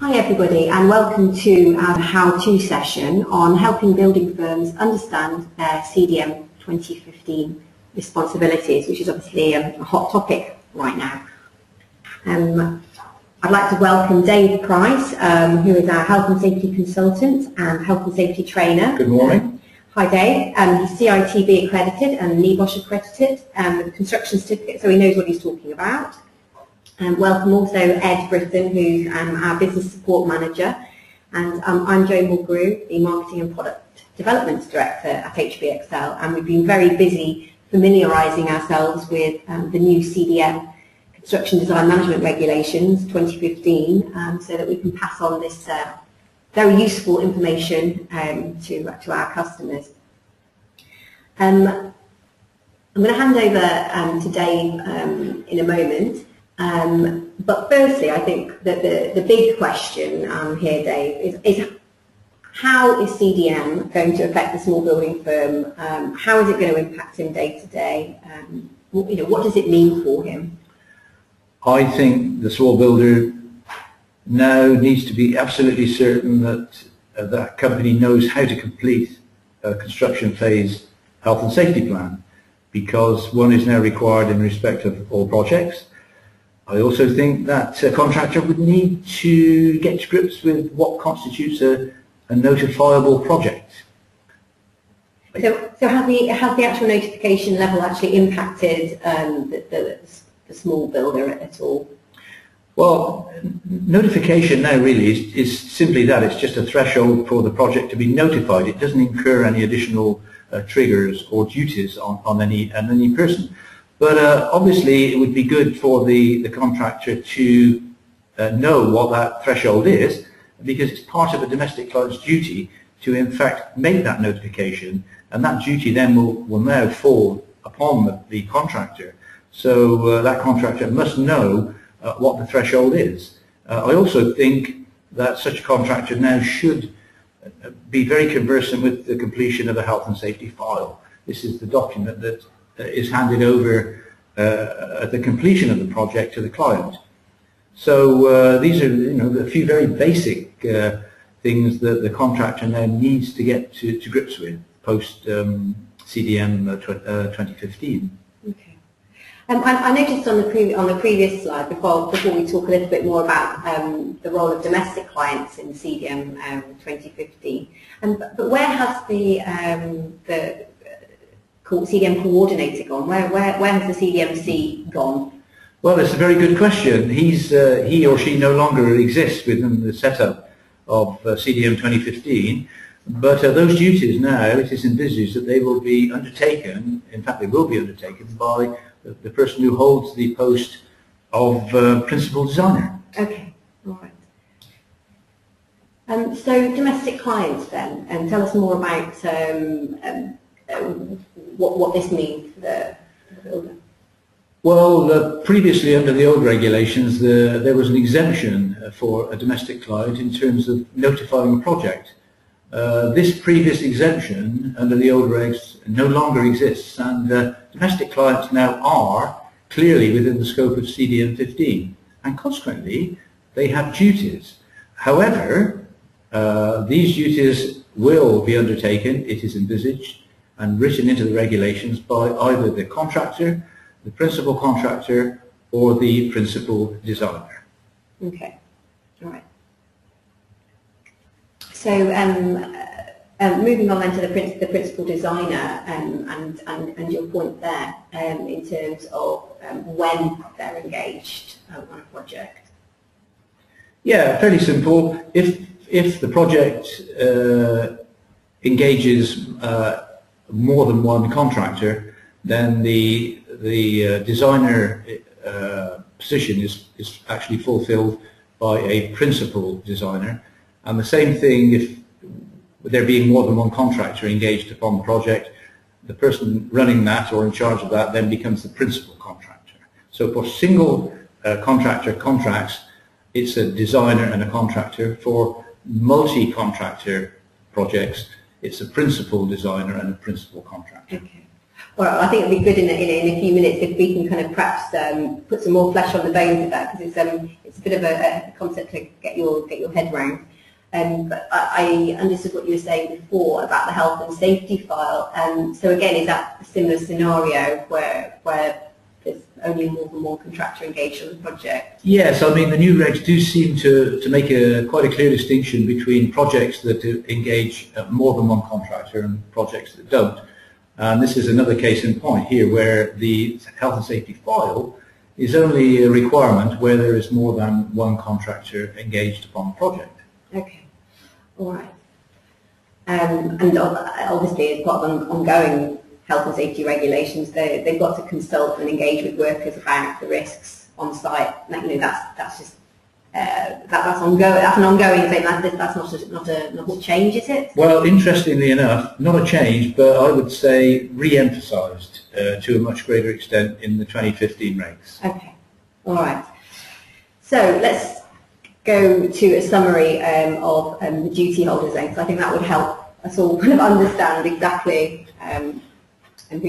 Hi everybody, and welcome to our how-to session on helping building firms understand their CDM 2015 responsibilities, which is obviously a hot topic right now. I'd like to welcome Dave Price, who is our health and safety consultant and health and safety trainer. Good morning. Hi Dave. He's CITB accredited and NEBOSH accredited with a construction certificate, so he knows what he's talking about. And welcome also Ed Britton, who's our business support manager, and I'm Jo Mulgrew, the marketing and product development director at HBXL, and we've been very busy familiarising ourselves with the new CDM, Construction Design Management Regulations 2015, so that we can pass on this very useful information to our customers. I'm going to hand over to Dave in a moment. But firstly, I think that the big question here, Dave, is how is CDM going to affect the small building firm? How is it going to impact him day to day? What does it mean for him? I think the small builder now needs to be absolutely certain that that company knows how to complete a construction phase health and safety plan, because one is now required in respect of all projects. I also think that a contractor would need to get to grips with what constitutes a notifiable project. So has the actual notification level actually impacted the small builder at all? Well, notification now really is simply that. It's just a threshold for the project to be notified. It doesn't incur any additional triggers or duties on any person. But obviously it would be good for the contractor to know what that threshold is, because it's part of a domestic client's duty to in fact make that notification, and that duty then will now fall upon the contractor. So that contractor must know what the threshold is. I also think that such a contractor now should be very conversant with the completion of a health and safety file. This is the document that is handed over at the completion of the project to the client. So these are a few very basic things that the contractor now needs to get to grips with post CDM 2015. Okay. I noticed on the previous slide, before we talk a little bit more about the role of domestic clients in CDM 2015, but where has the CDM coordinator gone? Where has the CDMC gone? Well, it's a very good question. He or she no longer exists within the setup of CDM 2015, but those duties now, it is envisaged that they will be undertaken, in fact they will be undertaken by the person who holds the post of principal designer. Okay, all right. So domestic clients then, and tell us more about what this means for the builder. Well, previously under the old regulations, there was an exemption for a domestic client in terms of notifying a project. This previous exemption under the old regs no longer exists, and domestic clients now are clearly within the scope of CDM 15, and consequently they have duties. However, these duties will be undertaken, it is envisaged, and written into the regulations by either the contractor, the principal contractor, or the principal designer. Okay, all right. So moving on then to the principal designer and your point there in terms of when they're engaged on a project. Yeah, fairly simple. If the project engages more than one contractor, then the designer position is actually fulfilled by a principal designer, and the same thing if there being more than one contractor engaged upon the project, the person running that or in charge of that then becomes the principal contractor. So for single contractor contracts, it's a designer and a contractor. For multi-contractor projects, it's a principal designer and a principal contractor. Okay. Well, I think it'd be good in a few minutes if we can kind of perhaps put some more flesh on the bones of that, because it's a bit of a concept to get your head around. But I understood what you were saying before about the health and safety file. So again, is that a similar scenario where there's only more than one contractor engaged on the project? Yes, I mean the new regs do seem to make quite a clear distinction between projects that engage more than one contractor and projects that don't. And this is another case in point here where the health and safety file is only a requirement where there is more than one contractor engaged upon the project. Okay. All right. And obviously, as part of ongoing health and safety regulations, they've got to consult and engage with workers about the risks on site. That's just that's ongoing. That's an ongoing thing. That's not a change, is it? Well, interestingly enough, not a change, but I would say re-emphasised to a much greater extent in the 2015 regs. Okay. All right. So let's go to a summary of the duty holders then, because I think that would help us all kind of understand exactly who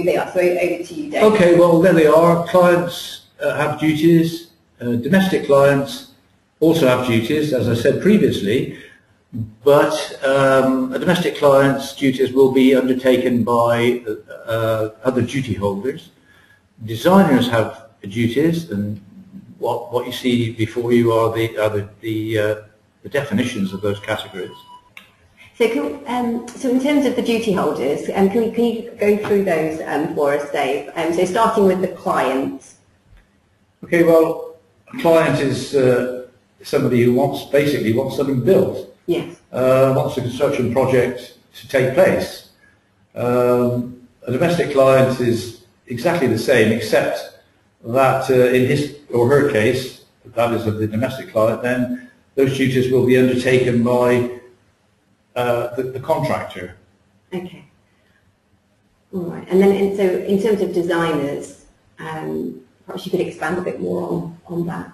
they are. So over to you, Dave. Okay, well there they are. Clients have duties. Domestic clients also have duties, as I said previously, but a domestic client's duties will be undertaken by other duty holders. Designers have duties, and what you see before you are the definitions of those categories. So, so in terms of the duty holders, can you go through those for us, Dave? So starting with the client. Okay, well, a client is somebody who basically wants something built. Yes. Wants a construction project to take place. A domestic client is exactly the same, except that in his or her case, that is of the domestic client, then those duties will be undertaken by the contractor. Okay. All right. And then, so in terms of designers, perhaps you could expand a bit more on that.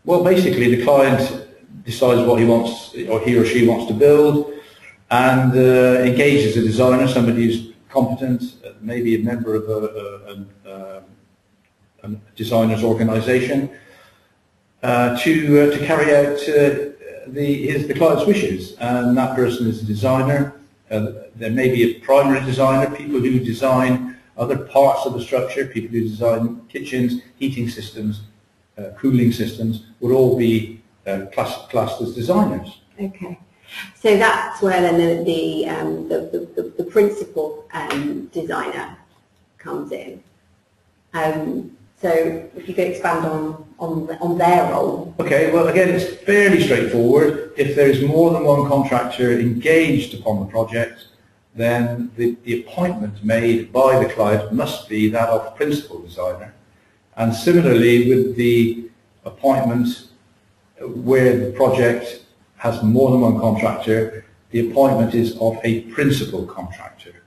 Well, basically, the client decides what he wants, or he or she wants to build, and engages a designer, somebody who's competent, maybe a member of a designer's organisation, to carry out the client's wishes, and that person is a designer. There may be a primary designer, people who design other parts of the structure, people who design kitchens, heating systems, cooling systems, would all be classed as designers. Okay, so that's where then the principal designer comes in. So if you could expand on their role. Okay, well again it's fairly straightforward. If there is more than one contractor engaged upon the project, then the appointment made by the client must be that of principal designer. And similarly with the appointment where the project has more than one contractor, the appointment is of a principal contractor.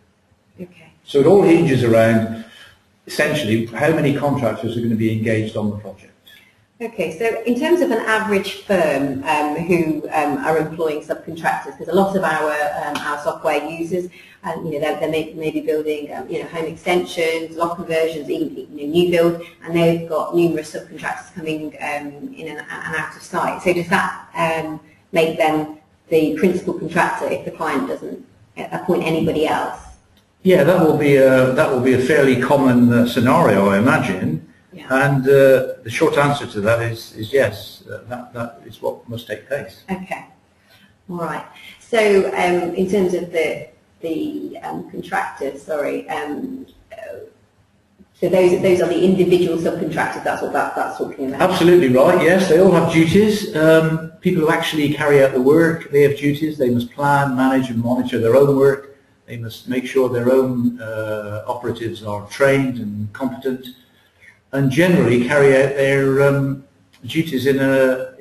Okay. So it all hinges around essentially how many contractors are going to be engaged on the project. Okay, so in terms of an average firm who are employing subcontractors, because a lot of our software users, they may be building home extensions, lock conversions, even new build, and they've got numerous subcontractors coming in and out of site. So does that make them the principal contractor if the client doesn't appoint anybody else? Yeah, that will be a fairly common scenario, I imagine. Yeah. And the short answer to that is yes, that is what must take place. Okay, all right. So in terms of the contractors, sorry, so those are the individual subcontractors. That's what that's talking about. Absolutely right. Yes, they all have duties. People who actually carry out the work, they have duties. They must plan, manage, and monitor their own work. They must make sure their own operatives are trained and competent, and generally carry out their duties in a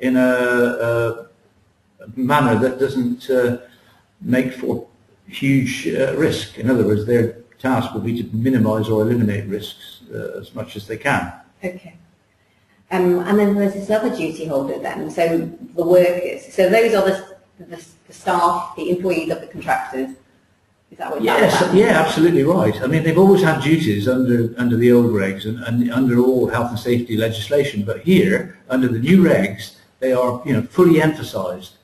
manner that doesn't make for huge risk. In other words, their task will be to minimise or eliminate risks as much as they can. Okay. And then there's this other duty holder then, so the workers. So those are the staff, the employees of the contractors. Is that what Yes, yeah, absolutely right. I mean, they've always had duties under the old regs and under all health and safety legislation, but here, under the new regs, they are, fully emphasised.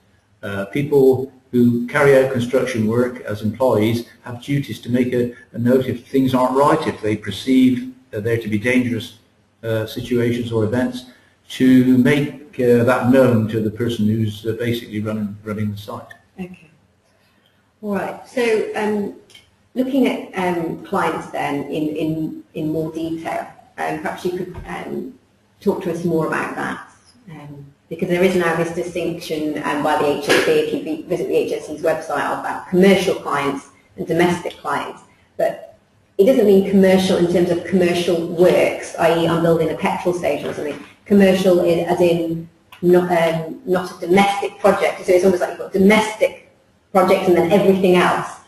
People who carry out construction work as employees have duties to make a note if things aren't right, if they perceive there to be dangerous situations or events, to make that known to the person who's basically running the site. Okay. All right. So looking at clients then in more detail, perhaps you could talk to us more about that. Because there is now this distinction by the HSE, if you visit the HSE's website, about commercial clients and domestic clients. But it doesn't mean commercial in terms of commercial works, i.e. I'm building a petrol station or something. Commercial as in not a domestic project. So it's almost like you've got domestic projects and then everything else.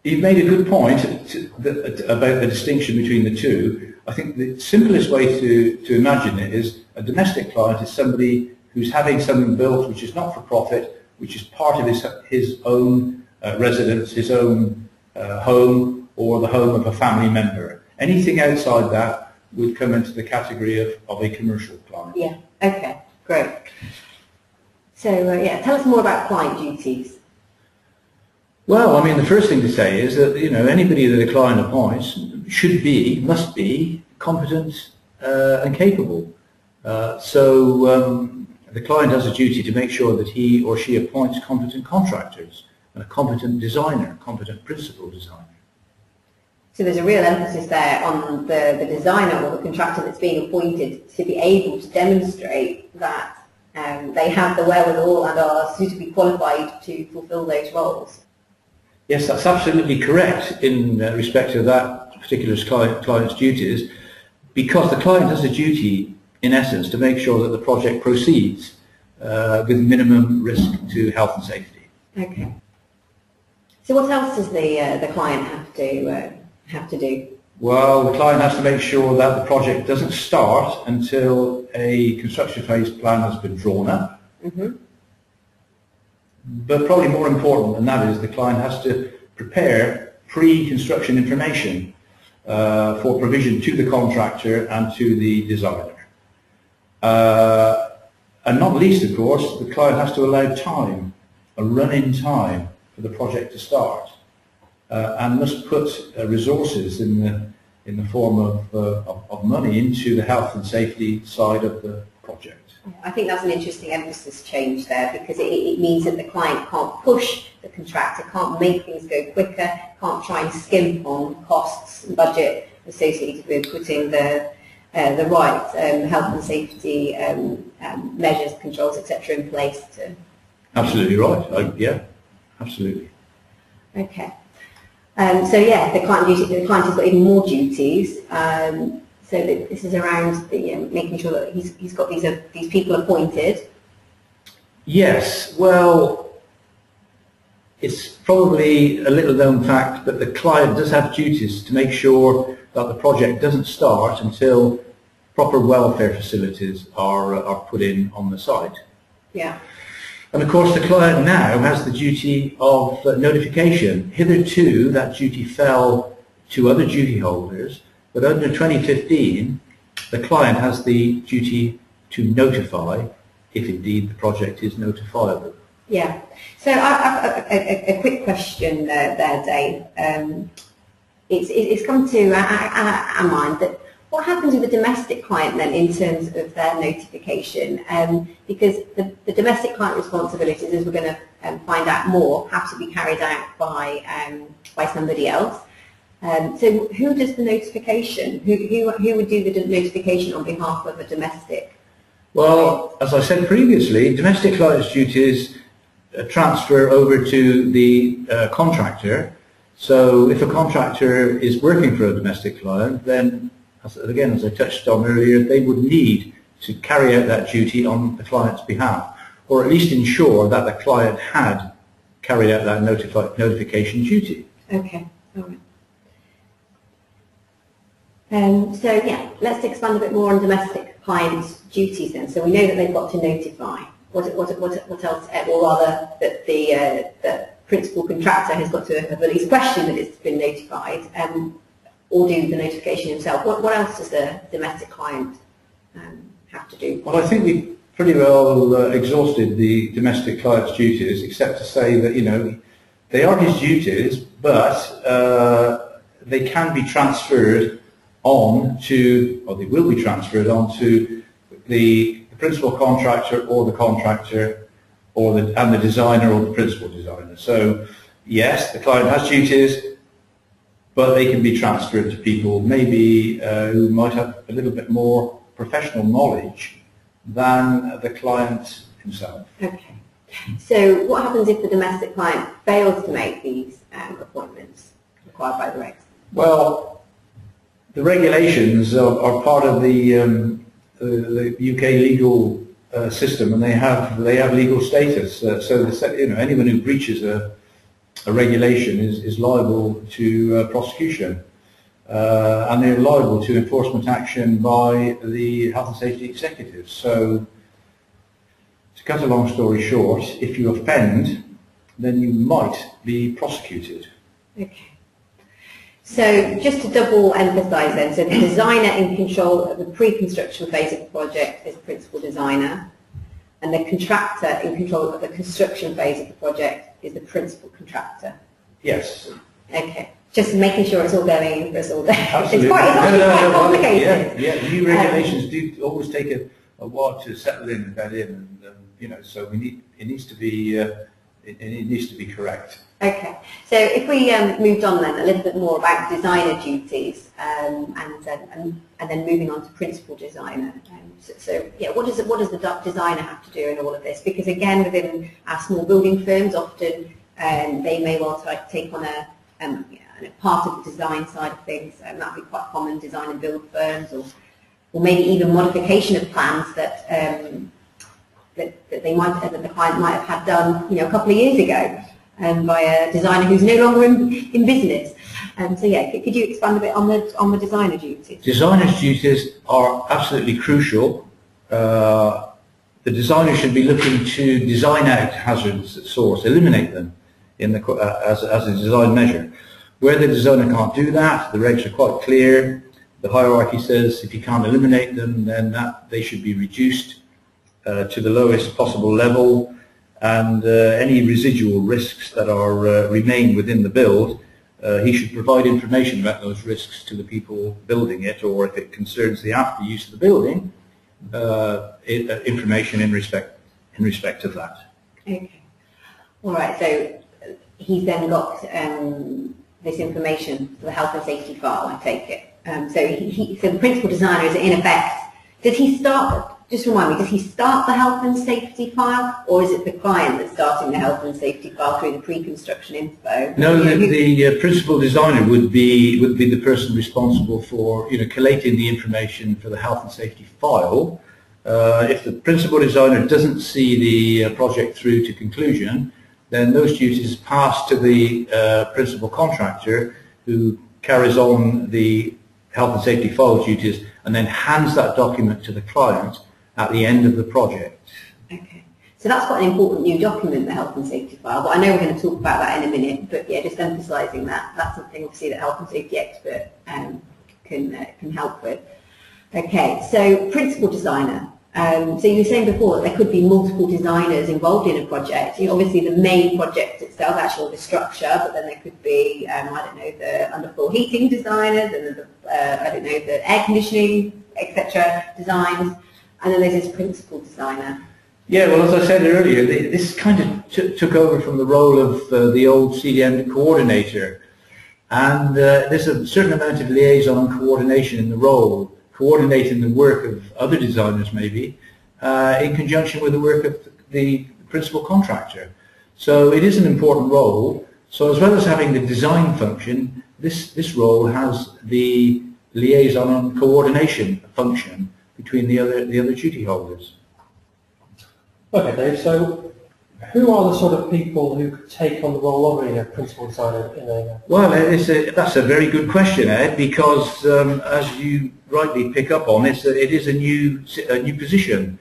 You've made a good point about the distinction between the two. I think the simplest way to imagine it is a domestic client is somebody who's having something built which is not for profit, which is part of his own residence, his own home, or the home of a family member. Anything outside that would come into the category of a commercial client. Yeah, okay, great. So yeah, tell us more about client duties. Well, I mean, the first thing to say is that, anybody that a client appoints must be competent and capable. So the client has a duty to make sure that he or she appoints competent contractors and a competent designer, competent principal designer. So there's a real emphasis there on the designer or the contractor that's being appointed to be able to demonstrate that they have the wherewithal and are suitably qualified to fulfil those roles. Yes, that's absolutely correct in respect to that particular client's duties, because the client has a duty, in essence, to make sure that the project proceeds with minimum risk to health and safety. Okay. So what else does the client have to do? Well, the client has to make sure that the project doesn't start until a construction phase plan has been drawn up. Mm-hmm. But probably more important than that is the client has to prepare pre-construction information for provision to the contractor and to the designer. And not least, of course, the client has to allow time, a run-in time for the project to start, and must put resources in the form of money into the health and safety side of the project. I think that's an interesting emphasis change there, because it means that the client can't push the contractor, can't make things go quicker, can't try and skimp on costs and budget associated with putting the right health and safety measures, controls, etc. in place. Absolutely right. Yeah, absolutely. Okay. So yeah, the client has got even more duties. So this is around making sure that he's got these people appointed. Yes, well, it's probably a little known fact that the client does have duties to make sure that the project doesn't start until proper welfare facilities are put in on the site. Yeah. And of course the client now has the duty of notification. Hitherto that duty fell to other duty holders, but under 2015 the client has the duty to notify if indeed the project is notifiable. Yeah. So a quick question there, Dave. It's come to our mind that what happens with a domestic client then in terms of their notification? Because the domestic client responsibilities, as we're going to find out more, have to be carried out by somebody else. So who does the notification? Who would do the notification on behalf of a domestic? Well, as I said previously, domestic client's duties transfer over to the contractor. So if a contractor is working for a domestic client, then again, as I touched on earlier, they would need to carry out that duty on the client's behalf, or at least ensure that the client had carried out that notification duty. Okay, all right. So yeah, let's expand a bit more on domestic clients' duties then. So we know that they've got to notify. What else, or rather that principal contractor has got to have at least questioned that it's been notified, or do the notification himself. What else does the domestic client have to do? Well, I think we pretty well exhausted the domestic client's duties, except to say that, you know, they are his duties, but they can be transferred on to, or they will be transferred on to the principal contractor or the contractor, or and the designer or the principal designer. So yes, the client has duties, but they can be transferred to people maybe who might have a little bit more professional knowledge than the client himself. Okay. So what happens if the domestic client fails to make these appointments required by the regs? Well, the regulations are part of the UK legal system, and they have legal status. So you know, anyone who breaches a regulation is liable to prosecution, and they're liable to enforcement action by the health and safety executives. So, to cut a long story short, if you offend, then you might be prosecuted. Okay. So just to double emphasise then, so the designer in control of the pre-construction phase of the project is the principal designer, and the contractor in control of the construction phase of the project is the principal contractor. Yes. Okay. Just making sure it's all going in for us all there. Absolutely. It's quite complicated. Yeah, new regulations do always take a while to settle in and bed in, and you know, so it needs to be correct. Okay, so if we moved on then a little bit more about designer duties, and then moving on to principal designer. So yeah, what does the designer have to do in all of this? Because again, within our small building firms, often they may well take on a part of the design side of things, and that would be quite common, design and build firms, or maybe even modification of plans that that the client might have had done, you know, a couple of years ago, by a designer who's no longer in business. So yeah, could you expand a bit on the designer duties? Designer's duties are absolutely crucial. The designer should be looking to design out hazards at source, eliminate them as a design measure. Where the designer can't do that, the regs are quite clear. The hierarchy says if you can't eliminate them, then they should be reduced to the lowest possible level, and any residual risks that remain within the build, he should provide information about those risks to the people building it, or if it concerns the after use of the building, information in respect of that. Okay. All right. So he's then got this information for the health and safety file, I take it. So the principal designer is in effect. Does he start? Just remind me, does he start the health and safety file, or is it the client that's starting the health and safety file through the pre-construction info? No, the principal designer would be the person responsible for, you know, collating the information for the health and safety file. If the principal designer doesn't see the project through to conclusion, then those duties pass to the principal contractor, who carries on the health and safety file duties and then hands that document to the client at the end of the project. Okay, so that's quite an important new document, the health and safety file, but I know we're going to talk about that in a minute, but yeah, just emphasising that's something obviously that health and safety expert can help with. Okay, so principal designer. So you were saying before that there could be multiple designers involved in a project. Obviously the main project itself, actually the structure, but then there could be, I don't know, the underfloor heating designers, and I don't know, the air conditioning, etc. designs, and then there's this principal designer. Yeah, well, as I said earlier, this kind of took over from the role of the old CDM coordinator, and there's a certain amount of liaison and coordination in the role, coordinating the work of other designers maybe, in conjunction with the work of the principal contractor. So it is an important role. So as well as having the design function, this role has the liaison and coordination function between the other duty holders. Okay, Dave, so who are the sort of people who could take on the role of a principal designer in a... Well, that's a very good question, Ed, because as you rightly pick up on, it is a new position.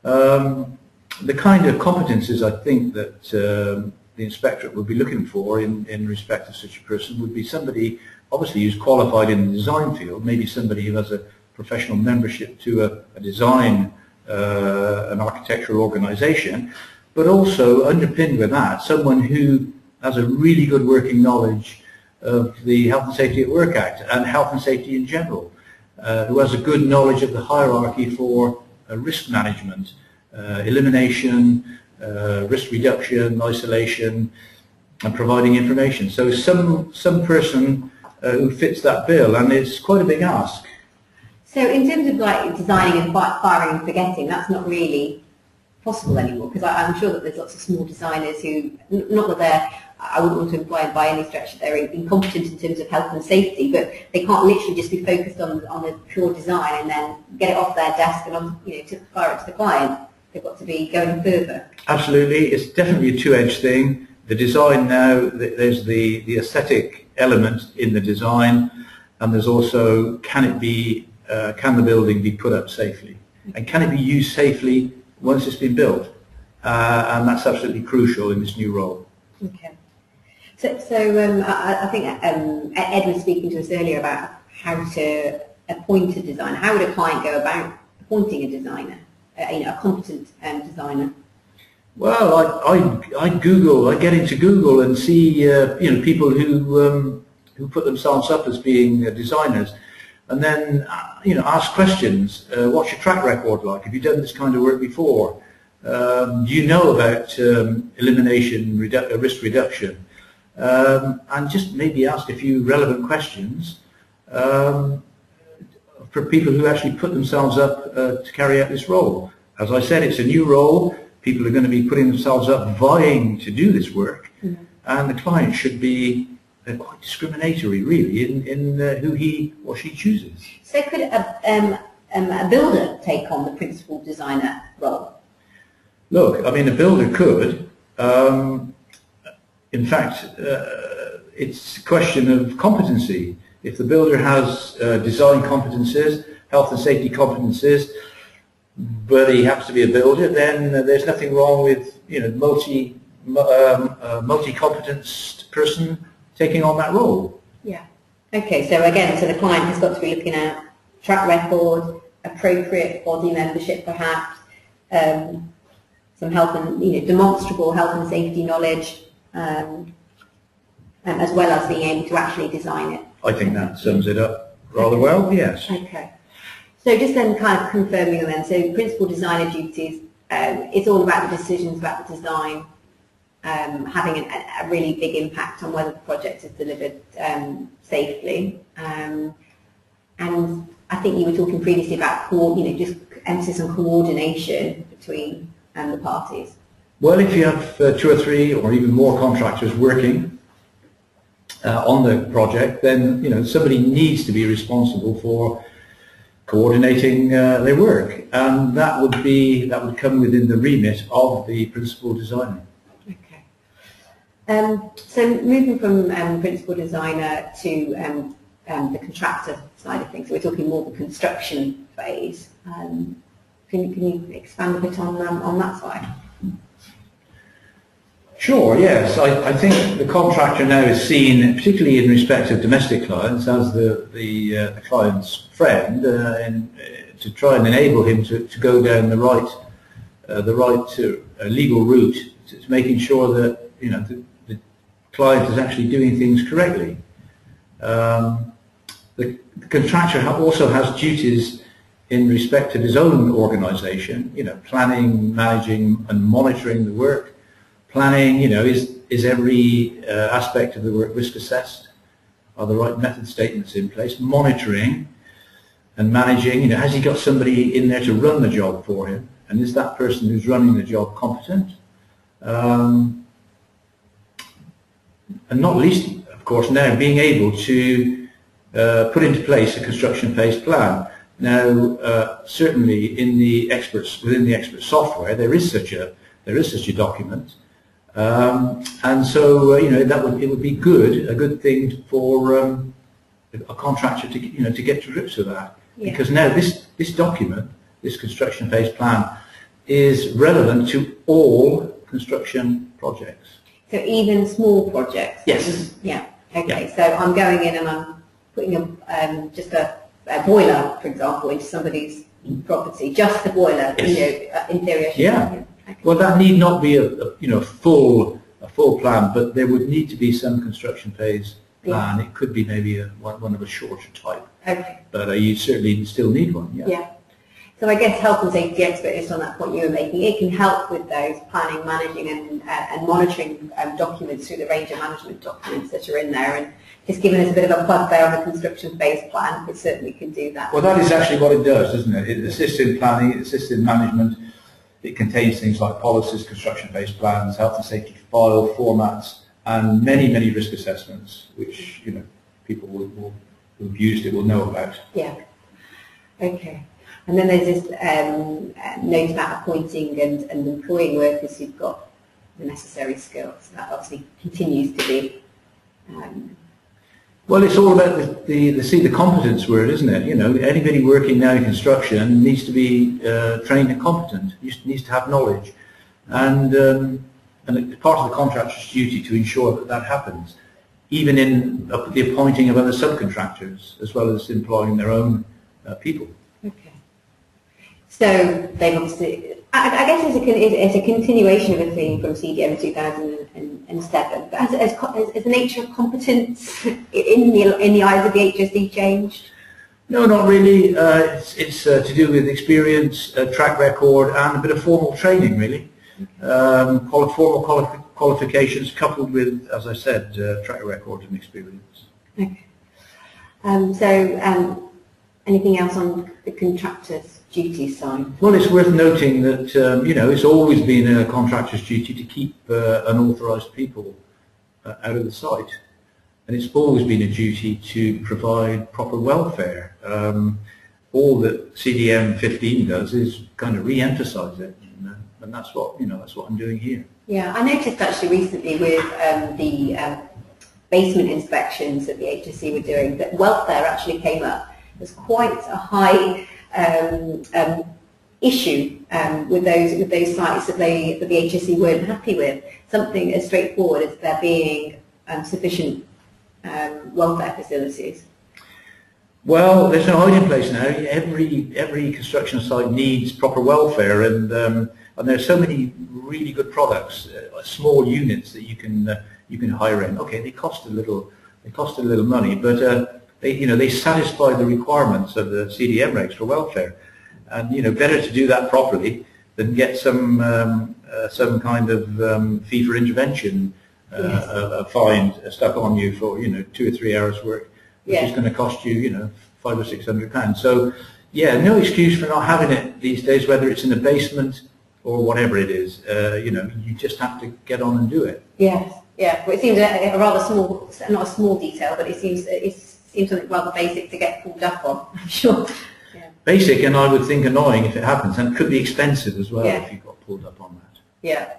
The kind of competences I think that the inspectorate would be looking for in respect of such a person would be somebody obviously who's qualified in the design field, maybe somebody who has a professional membership to a design, an architectural organisation, but also underpinned with that, someone who has a really good working knowledge of the Health and Safety at Work Act and health and safety in general, who has a good knowledge of the hierarchy for risk management, elimination, risk reduction, isolation, and providing information. So some person who fits that bill, and it's quite a big ask. So in terms of like designing and firing and forgetting, that's not really possible anymore, because I'm sure that there's lots of small designers who, not that they're, I wouldn't want to imply by any stretch that they're incompetent in terms of health and safety, but they can't literally just be focused on the pure design and then get it off their desk and on, to fire it to the client. They've got to be going further. Absolutely, it's definitely a two-edged thing. The design now, there's the aesthetic element in the design, and there's also can the building be put up safely, and can it be used safely once it's been built, and that's absolutely crucial in this new role. Okay. So I think Ed was speaking to us earlier about how to appoint a designer. How would a client go about appointing a designer, a competent designer? Well, I get into Google and see people who put themselves up as being designers, and then ask questions. What's your track record like? Have you done this kind of work before? Do you know about elimination, risk reduction? And just maybe ask a few relevant questions for people who actually put themselves up to carry out this role. As I said, it's a new role. People are going to be putting themselves up vying to do this work, and the client should be quite discriminatory, really, in who he or she chooses. So could a builder take on the principal designer role? Look, I mean, a builder could. In fact, it's a question of competency. If the builder has design competences, health and safety competences, but he happens to be a builder, then there's nothing wrong with multi-competent person taking on that role. Yeah. Okay. So again, the client has got to be looking at track record, appropriate body membership, perhaps some health and demonstrable health and safety knowledge, as well as being able to actually design it. I think that sums it up rather well. Yes. Okay. So just then kind of confirming then, so principal designer duties, it's all about the decisions about the design, having a really big impact on whether the project is delivered safely. And I think you were talking previously about just emphasis on coordination between the parties. Well, if you have 2 or 3 or even more contractors working on the project, then somebody needs to be responsible for coordinating their work, and that would come within the remit of the principal designer. Okay. So moving from principal designer to the contractor side of things, so we're talking more the construction phase. Can you expand a bit on that side? Sure, yes. I think the contractor now is seen, particularly in respect of domestic clients, as the client's friend, to try and enable him to go down the right legal route, to making sure that the client is actually doing things correctly. The contractor also has duties in respect of his own organisation, planning, managing and monitoring the work. Planning, is every aspect of the work risk assessed? Are the right method statements in place? Monitoring and managing, has he got somebody in there to run the job for him? And is that person who's running the job competent? And not least, of course, now being able to put into place a construction phase plan. Now, certainly within the expert software, there is such a document. And so it would be a good thing for a contractor to get to grips with that, because now this document, this construction phase plan, is relevant to all construction projects. So even small projects? Yes. Yeah. Okay. Yeah. So I'm going in and I'm putting just a boiler, for example, into somebody's property, just the boiler, Yes. you know, interior. Yeah. Okay. Well, that need not be a full plan, but there would need to be some construction phase plan. Yeah. It could be maybe one of a shorter type. Okay. But you certainly still need one. Yeah. Yeah. So I guess health and safety expert, just on that point you were making, it can help with those planning, managing and monitoring documents through the range of management documents that are in there, and just giving us a bit of a plug there on the construction phase plan, it certainly can do that. Well, that is actually what it does, doesn't it? It assists in planning, it assists in management. It contains things like policies, construction phase plans, health and safety file formats, and many, many risk assessments, which, you know, people who've used it will know about. Yeah. Okay. And then there's this note about appointing and employing workers who've got the necessary skills. That obviously continues to be. Well, it's all about the competence word, isn't it? You know, anybody working now in construction needs to be trained and competent. Needs to have knowledge, and it's part of the contractor's duty to ensure that happens, even in the appointing of other subcontractors, as well as employing their own people. Okay. So they've obviously, I guess it's a continuation of a theme from CDM 2007. But has the nature of competence in the eyes of the HSE changed? No, not really. It's to do with experience, track record, and a bit of formal training, really. Formal qualifications coupled with, as I said, track record and experience. Okay. Anything else on the contractor's duty side? Well, it's worth noting that you know, it's always been a contractor's duty to keep unauthorised people out of the site, and it's always been a duty to provide proper welfare. All that CDM 15 does is kind of re-emphasise it, and that's what I'm doing here. Yeah, I noticed actually recently with the basement inspections that the HSE were doing that welfare actually came up. There's quite a high issue with those sites that the HSE weren't happy with. Something as straightforward as there being sufficient welfare facilities. Well, there's no hiding place now. Every construction site needs proper welfare, and there are so many really good products, small units that you can hire in. Okay, they cost a little money, but they satisfy the requirements of the CDM regs for welfare, and better to do that properly than get some kind of fee for intervention a fine stuck on you for 2 or 3 hours work, which is going to cost you £500 or £600. So yeah, no excuse for not having it these days, whether it's in the basement or whatever it is. You just have to get on and do it. Yes, yeah. Well, it seems a rather small, not a small detail, but it seems something rather basic to get pulled up on, I'm sure. Yeah. Basic, and I would think annoying if it happens, and it could be expensive as well if you got pulled up on that. Yeah.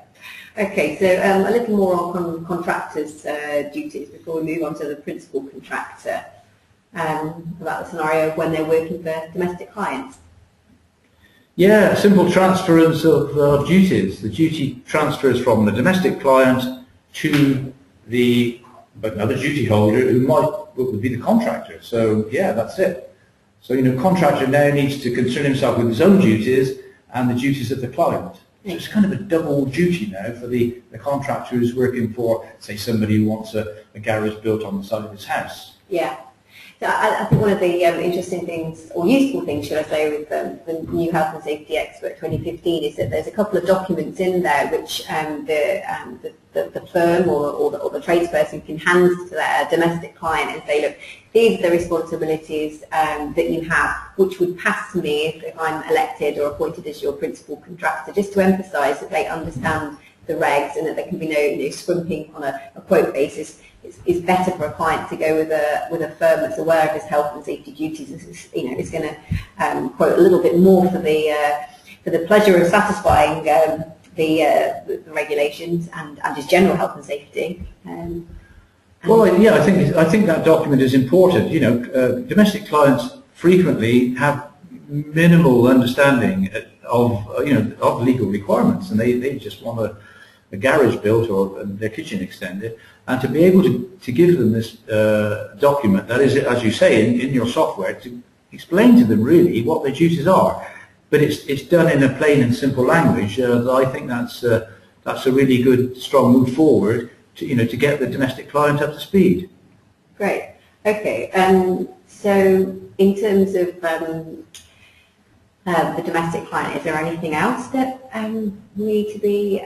Okay, so a little more on contractors' duties before we move on to the principal contractor, about the scenario of when they're working for domestic clients. Yeah, a simple transference of duties. The duty transfers from the domestic client to another duty holder who would be the contractor. So yeah, that's it. So contractor now needs to concern himself with his own duties and the duties of the client. So it's kind of a double duty now for the contractor who's working for, say, somebody who wants a garage built on the side of his house. Yeah. So I think one of the interesting things, or useful things, should I say, with the new Health and Safety Expert 2015 is that there's a couple of documents in there which the firm or the tradesperson can hand to their domestic client and say, look, these are the responsibilities that you have, which would pass to me if I'm elected or appointed as your principal contractor, just to emphasise that they understand the regs and that there can be no scrimping on a quote basis. It's better for a client to go with a firm that's aware of his health and safety duties. It's going to quote a little bit more for the pleasure of satisfying the regulations and just general health and safety. Well, yeah, I think that document is important. Domestic clients frequently have minimal understanding of legal requirements, and they just want a garage built or their kitchen extended, and to be able to give them this document that is, as you say, in your software, to explain to them really what their duties are. But it's done in a plain and simple language. I think that's a really good, strong move forward to get the domestic client up to speed. Great. Okay. So in terms of the domestic client, is there anything else that need to be?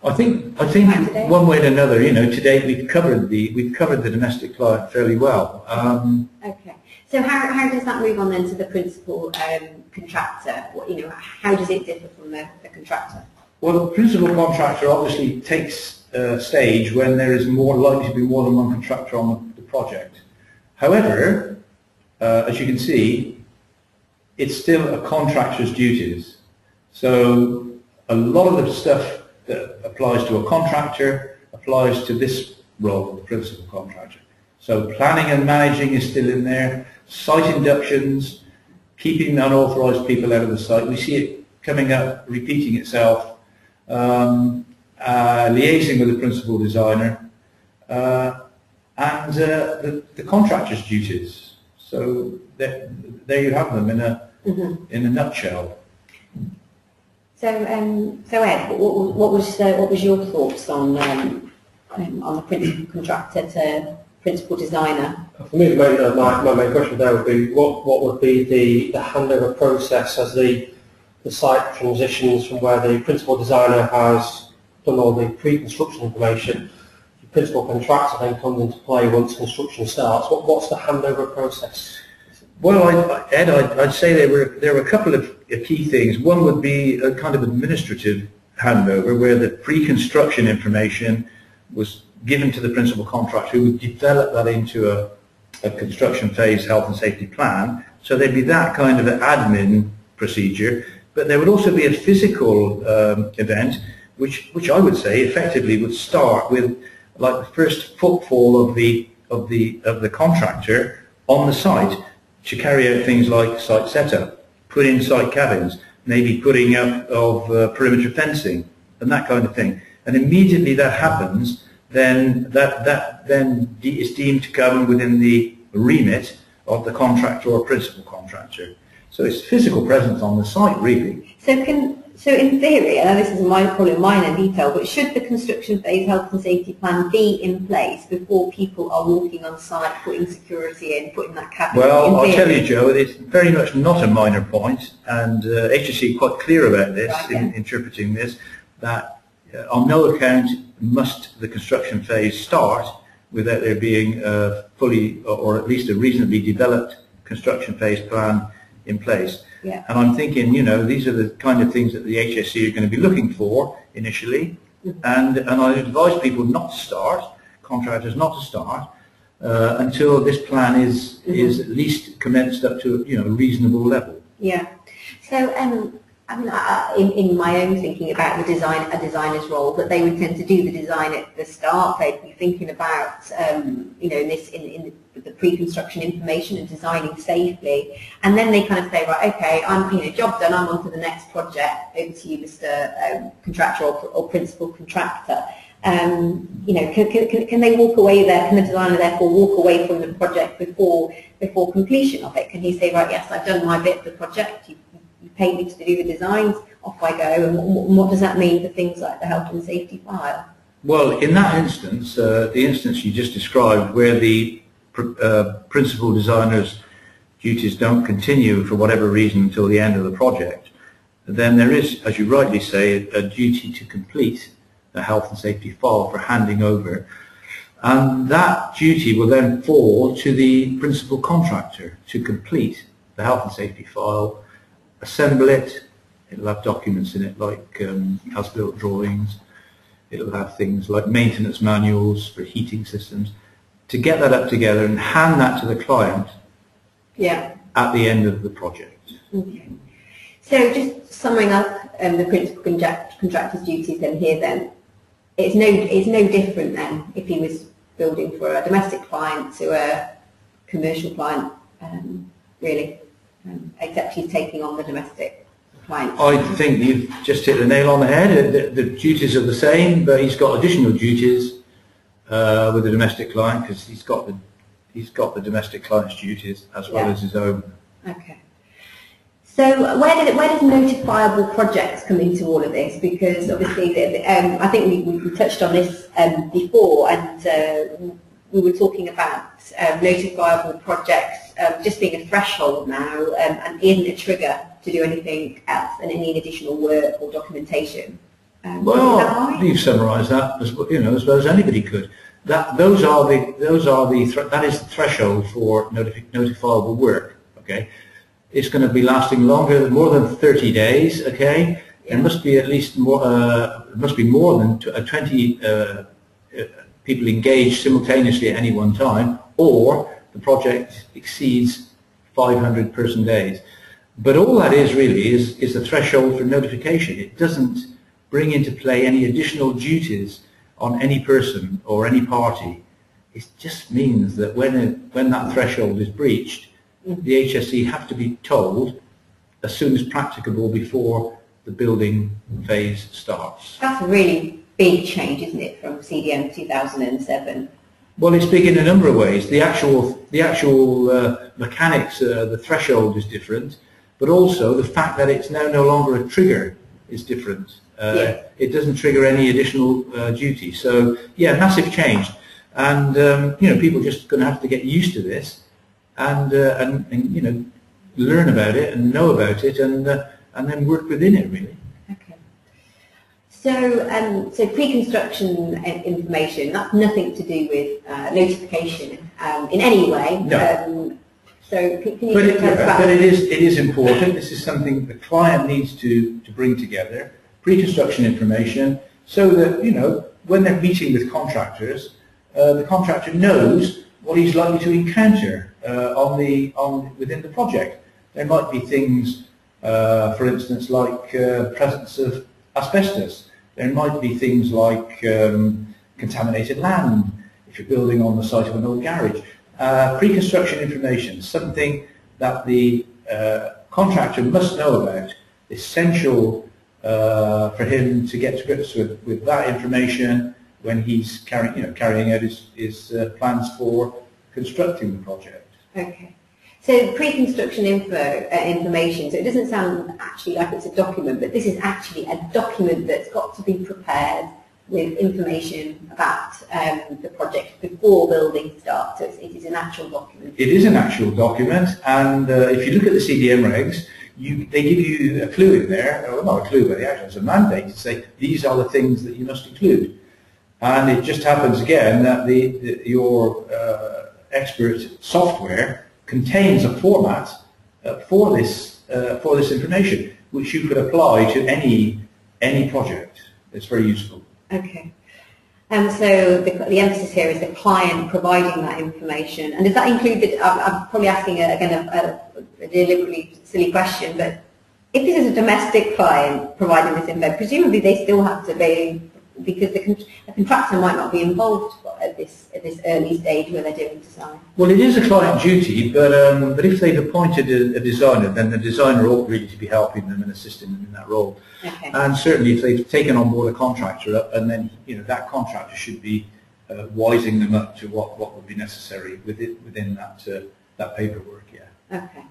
I think one way or another, today we've covered the domestic client fairly well. Okay. So how does that move on then to the principal contractor? How does it differ from the contractor? Well, the principal contractor obviously takes stage when there is more likely to be more than one contractor on the project. However, as you can see, it's still a contractor's duties. So a lot of the stuff that applies to a contractor applies to this role of the principal contractor. So planning and managing is still in there, site inductions, keeping unauthorised people out of the site. We see it coming up, repeating itself, liaising with the principal designer, and the contractor's duties. So there you have them in a nutshell. So Ed, what was your thoughts on the principal contractor to principal designer? For me, my main question there would be what would be the handover process as the site transitions from where the principal designer has done all the pre-construction information. The principal contractor then comes into play once construction starts. What's the handover process? Well, Ed, I'd say there were a couple of key things. One would be a kind of administrative handover where the pre-construction information was given to the principal contractor who would develop that into a construction phase health and safety plan. So there'd be that kind of an admin procedure, but there would also be a physical event which I would say effectively would start with like the first footfall of the contractor on the site, to carry out things like site setup, put in site cabins, maybe putting up of perimeter fencing and that kind of thing. And immediately that happens, then that is deemed to come within the remit of the contractor or principal contractor. So it's physical presence on the site really. So in theory, and this is probably a minor detail, but should the construction phase health and safety plan be in place before people are walking on site, putting security in, putting that cabin in? Well, I'll tell you, Joe, it's very much not a minor point, and HSE are quite clear about this in interpreting this, that on no account must the construction phase start without there being a fully, or at least a reasonably developed construction phase plan in place. Yeah. And I'm thinking, these are the kind of things that the HSE are going to be looking for initially, and I advise people not to start, contractors not to start, until this plan is at least commenced up to a reasonable level. Yeah. So in my own thinking about a designer's role, that they would tend to do the design at the start. They'd be thinking about in the pre-construction information and designing safely, and then they kind of say, right, okay, I'm job done, I'm on to the next project. Over to you, Mr. Contractor or principal contractor. Can they walk away there? Can the designer therefore walk away from the project before completion of it? Can he say, right, yes, I've done my bit of the project. You paid me to do the designs, off I go, and what does that mean for things like the health and safety file? Well, in that instance, the instance you just described, where the principal designer's duties don't continue for whatever reason until the end of the project, then there is, as you rightly say, a duty to complete the health and safety file for handing over, and that duty will then fall to the principal contractor to complete the health and safety file, assemble it. It'll have documents in it like as-built drawings. It'll have things like maintenance manuals for heating systems, to get that up together and hand that to the client at the end of the project. Okay. So just summing up the principal contractor's duties then, it's no different then if he was building for a domestic client to a commercial client, really, except he's taking on the domestic client? I think you've just hit the nail on the head. The duties are the same, but he's got additional duties with the domestic client because he's got the domestic client's duties as well as his own. Okay. So where does notifiable projects come into all of this? Because obviously, I think we touched on this before, and we were talking about notifiable projects just being a threshold now and isn't a trigger to do anything else and any additional work or documentation. Well, you've summarised that as well as anybody could. That is the threshold for notifiable work. Okay, it's going to be lasting more than 30 days. Okay, there must be at least more. Must be more than 20 people engaged simultaneously at any one time, or the project exceeds 500 person days. But all that is really is the threshold for notification. It doesn't bring into play any additional duties on any person or any party. It just means that when that threshold is breached, the HSE have to be told as soon as practicable before the building phase starts. That's a really big change, isn't it, from CDM 2007? Well, it's big in a number of ways. The actual mechanics, the threshold is different, but also the fact that it's now no longer a trigger is different. It doesn't trigger any additional duty. So, yeah, massive change. And, people are just going to have to get used to this and learn about it and know about it and then work within it, really. Okay. So pre-construction information, that's nothing to do with notification in any way. No. So can you tell us about but it is important. This is something the client needs to bring together, pre-construction information, so that when they're meeting with contractors, the contractor knows what he's likely to encounter within the project. There might be things, for instance, like presence of asbestos. There might be things like contaminated land if you're building on the site of an old garage. Pre-construction information, something that the contractor must know about, essential for him to get to grips with that information when he's carrying out his plans for constructing the project. Okay. So pre-construction information, so it doesn't sound actually like it's a document, but this is actually a document that's got to be prepared with information about the project before building starts. So it is an actual document. It is an actual document, and if you look at the CDM regs, they give you a clue in there, or not a clue, but actually it's a mandate to say these are the things that you must include. And it just happens again that your expert software contains a format for this information, which you could apply to any project. It's very useful. Okay. So the emphasis here is the client providing that information. And does that include, I'm probably asking again a deliberately silly question, but if this is a domestic client providing this info, presumably they still have to be, because the contractor might not be involved at this early stage where they're doing design. Well, it is a client duty, but if they've appointed a designer, then the designer ought really to be helping them and assisting them in that role. Okay. And certainly, if they've taken on board a contractor, and then that contractor should be wising them up to what would be necessary within that paperwork. Yeah. Okay.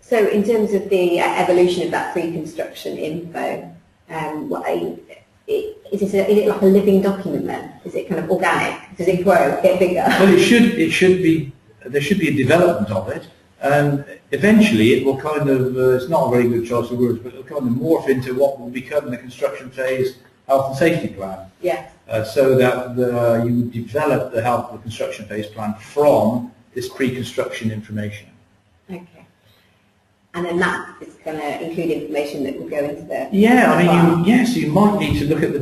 So in terms of the evolution of that pre-construction info, is it like a living document then? Is it kind of organic? Does it grow, get bigger? Well, it should be. There should be a development of it, and eventually it will kind of. It's not a very good choice of words, but it'll kind of morph into what will become the construction phase health and safety plan. Yes. So that you would develop the construction phase plan from this pre-construction information. Okay. And then that is going to include information that will go into the... Yeah, I mean, you might need to look at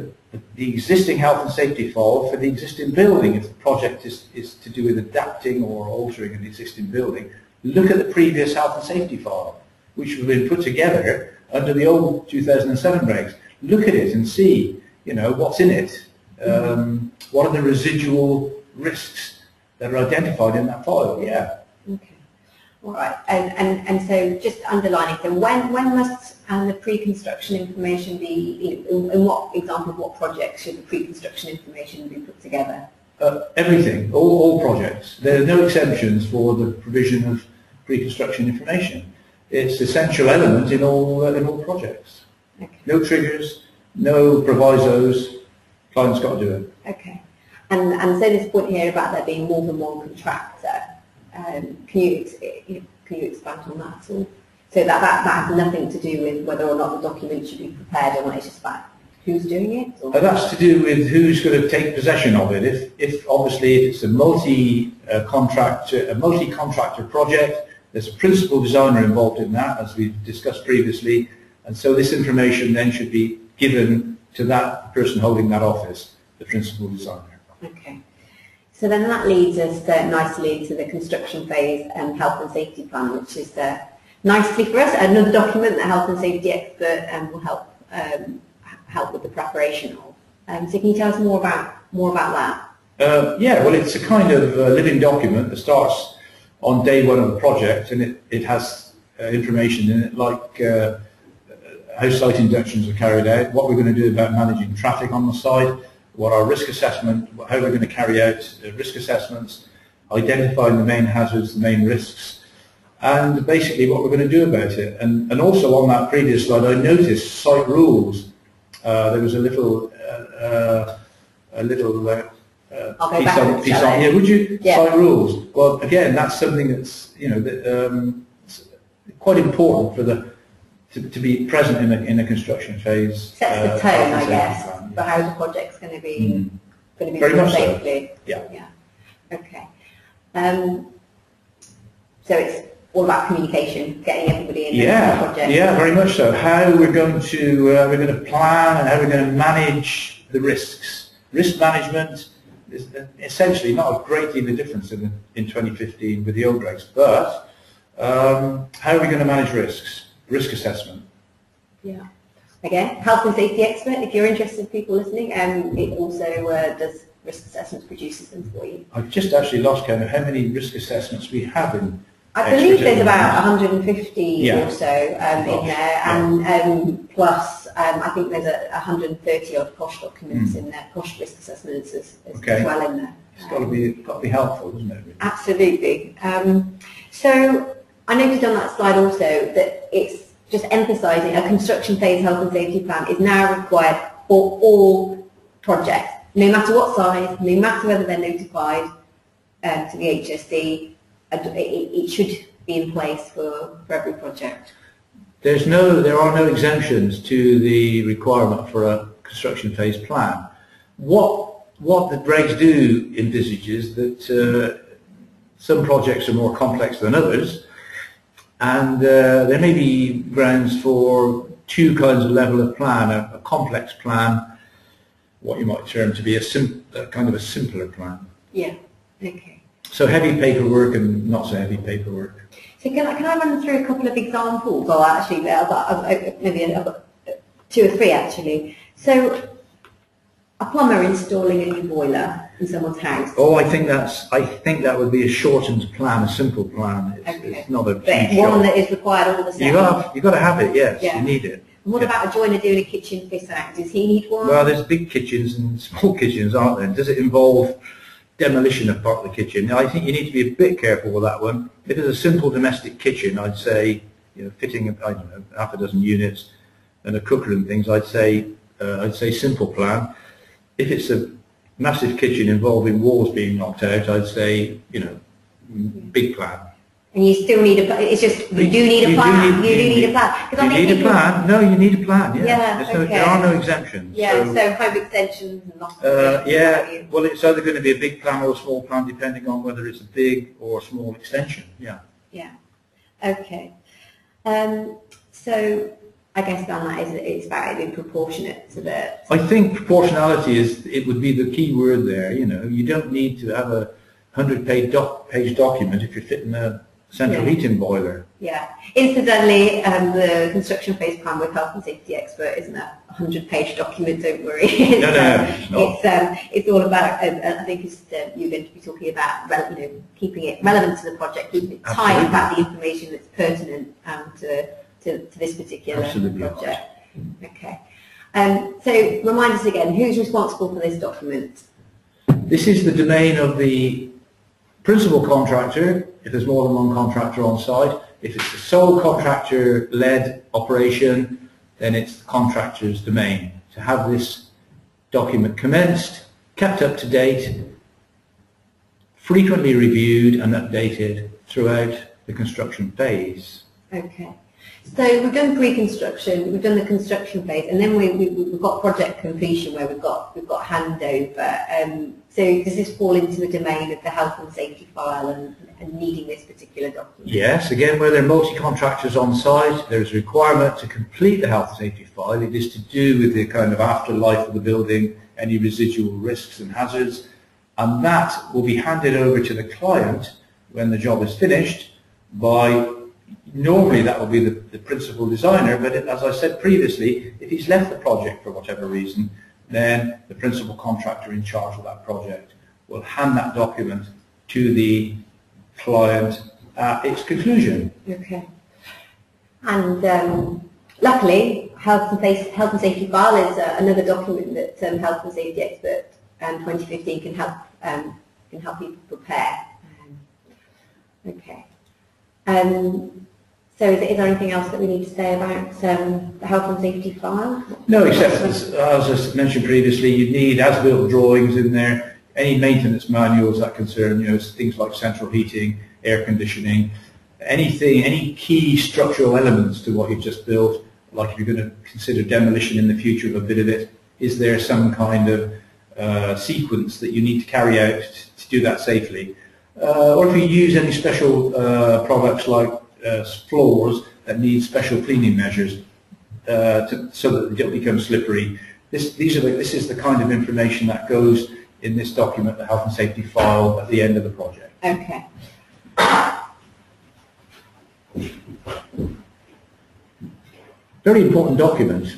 the existing health and safety file for the existing building. If the project is to do with adapting or altering an existing building, look at the previous health and safety file, which has been put together under the old 2007 regs. Look at it and see, what's in it. What are the residual risks that are identified in that file? Yeah. Okay. All right, and so just underlining, so when must the pre-construction information be, in what example of what projects should the pre-construction information be put together? Everything, all projects. There are no exemptions for the provision of pre-construction information. It's an essential element in all projects. Okay. No triggers, no provisos. Client's got to do it. Okay, and so this point here about there being more than one contractor. Can you expand on that at all? So that has nothing to do with whether or not the document should be prepared or not. It's just about who's doing it. Or? That's to do with who's going to take possession of it. If obviously it's a multi-contractor project, there's a principal designer involved in that, as we've discussed previously, and so this information then should be given to that person holding that office, the principal designer. Okay. So then that leads us nicely to the construction phase and health and safety plan, which is nicely for us another document that health and safety expert will help with the preparation of. So can you tell us more about that? Yeah, well, it's a kind of living document that starts on day one of the project, and it has information in it like how site inductions are carried out, what we're going to do about managing traffic on the site, what our risk assessment, how we're going to carry out risk assessments, identifying the main hazards, the main risks, and basically what we're going to do about it. And also on that previous slide, I noticed site rules. There was a little piece on here. Would you? Yeah. Site rules. Well, again, that's something that's quite important for to be present in a construction phase. Sets the tone, I guess, for how the project's going to be very much safely. So. Yeah. Yeah. Okay. So it's all about communication, getting everybody in the project. Yeah, very much so. How we're going to plan and how we're going to manage the risks. Risk management is essentially not a great deal of difference in 2015 with the old regs, but how are we going to manage risks? Risk assessment. Yeah. Again, health and safety expert, if you're interested, people listening, it also does risk assessments, produces them for you. I've just actually lost count of how many risk assessments we have in. I believe there's about 150 or so in there, and plus I think there's 130 odd cost documents in there, cost risk assessments as well in there. It's got to be helpful, doesn't it? Really? Absolutely. So I noted on that slide also that it's just emphasising a construction phase health and safety plan is now required for all projects, no matter what size, no matter whether they're notified to the HSD. It should be in place for every project. There are no exemptions to the requirement for a construction phase plan. What the regs do envisage is that some projects are more complex than others, and there may be grounds for two kinds of level of plan: a complex plan, what you might term to be a kind of a simpler plan. Yeah. Okay. So heavy paperwork and not so heavy paperwork. So can I run through a couple of examples? Well, actually, I've got 2 or 3 actually. So a plumber installing a new boiler in someone's house. Oh, I think that would be a shortened plan, a simple plan. It's not a huge one job. that is required all the same. You've got to have it. Yes, you need it. And what about a joiner doing a kitchen fit out? Does he need one? Well, there's big kitchens and small kitchens, aren't there? Does it involve demolition of part of the kitchen? I think you need to be a bit careful with that one. If it's a simple domestic kitchen, I'd say, fitting, I don't know, half a dozen units and a cooker and things, I'd say simple plan. If it's a massive kitchen involving walls being knocked out, I'd say, big plan. And you still need a plan. It's just you do need a plan. You do need a plan. You need a plan. No, you need a plan. Yeah. There are no exemptions. Yeah. So home extensions and lots. Yeah. Well, it's either going to be a big plan or a small plan, depending on whether it's a big or a small extension. Yeah. Yeah. Okay. So I guess then it's about it being proportionate to the. I think proportionality would be the key word there. You don't need to have a 100-page document if you're fitting a central heating boiler. Yeah. Incidentally, the construction phase plan with health and safety expert isn't a 100-page document. Don't worry. It's, No, it's not. It's all about. I think you're going to be talking about, keeping it relevant to the project, keeping it tight about the information that's pertinent to this particular project. Right. Okay. So remind us again, who's responsible for this document? This is the domain of the principal contractor, if there's more than one contractor on site. If it's a sole contractor-led operation, then it's the contractor's domain to have this document commenced, kept up to date, frequently reviewed and updated throughout the construction phase. Okay. So we've done pre-construction, we've done the construction phase, and then we've got project completion where we've got handover. So does this fall into the domain of the health and safety file and needing this particular document? Yes, again, where there are multi-contractors on site, there is a requirement to complete the health and safety file. It is to do with the kind of afterlife of the building, any residual risks and hazards, and that will be handed over to the client when the job is finished by. Normally that will be the principal designer, but as I said previously, if he's left the project for whatever reason, then the principal contractor in charge of that project will hand that document to the client at its conclusion. Okay. And luckily, health and safety file is another document that Health and Safety Expert 2015 can help people prepare. Okay. So is there anything else that we need to say about the health and safety file? No, except as I mentioned previously, you need as-built drawings in there, any maintenance manuals that concern, things like central heating, air conditioning, any key structural elements to what you've just built, like if you're going to consider demolition in the future of a bit of it, is there some kind of sequence that you need to carry out to do that safely? Or if you use any special products like floors that need special cleaning measures so that they don't become slippery. This is the kind of information that goes in this document, the health and safety file, at the end of the project. Okay. Very important document.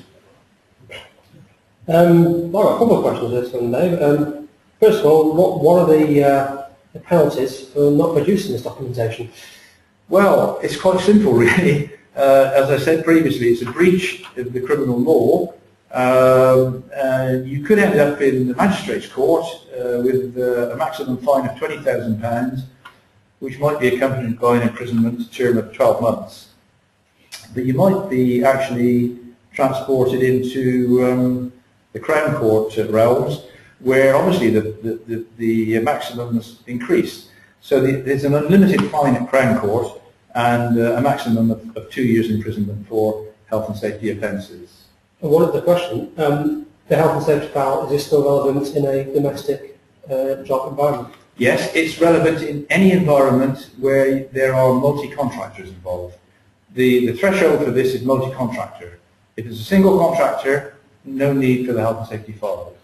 I've got a couple of questions on this one, Dave. First of all, what are the penalties for not producing this documentation? Well, it's quite simple, really. As I said previously, it's a breach of the criminal law. You could end up in the magistrate's court with a maximum fine of £20,000, which might be accompanied by an imprisonment term of 12 months. But you might be actually transported into the Crown Court realms, where obviously the maximum is increased. So there's an unlimited fine at Crown Court and a maximum of 2 years imprisonment for health and safety offences. And one other question, the health and safety file, is this still relevant in a domestic job environment? Yes, it's relevant in any environment where there are multi-contractors involved. The threshold for this is multi-contractor. If it's a single contractor, no need for the health and safety file.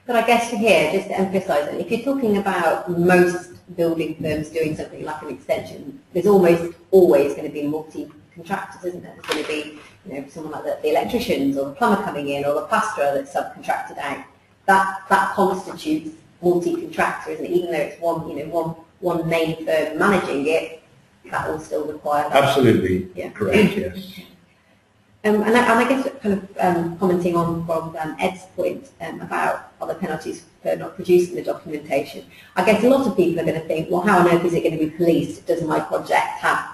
But I guess here, just to emphasise it, if you're talking about most building firms doing something like an extension, there's almost always going to be multi-contractors, isn't there? There's going to be, someone like the electricians or the plumber coming in or the plasterer that's subcontracted out. That constitutes multi-contractor, isn't it? Even though it's one main firm managing it, that will still require that. Absolutely, yeah. Correct. Yes. And I guess kind of commenting on from Ed's point about other penalties for not producing the documentation, I guess a lot of people are going to think, well, how on earth is it going to be policed? Does my project have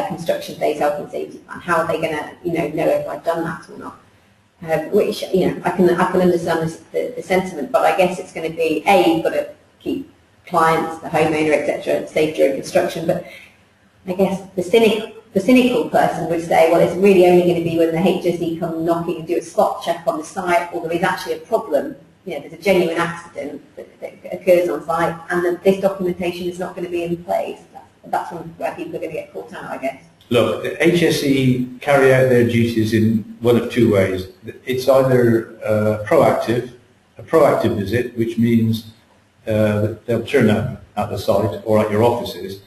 construction phase health and safety plan? How are they going to know if I've done that or not? Which I can understand the sentiment, but I guess it's going to be you've got to keep clients, the homeowner, etc., safe during construction. But I guess the cynical person would say, well, it's really only going to be when the HSE come knocking and do a spot check on the site, or there is actually a problem, there's a genuine accident that occurs on site, and this documentation is not going to be in place. That's where people are going to get caught out, I guess. Look, the HSE carry out their duties in one of two ways. It's either a proactive visit, which means that they'll turn up at the site or at your offices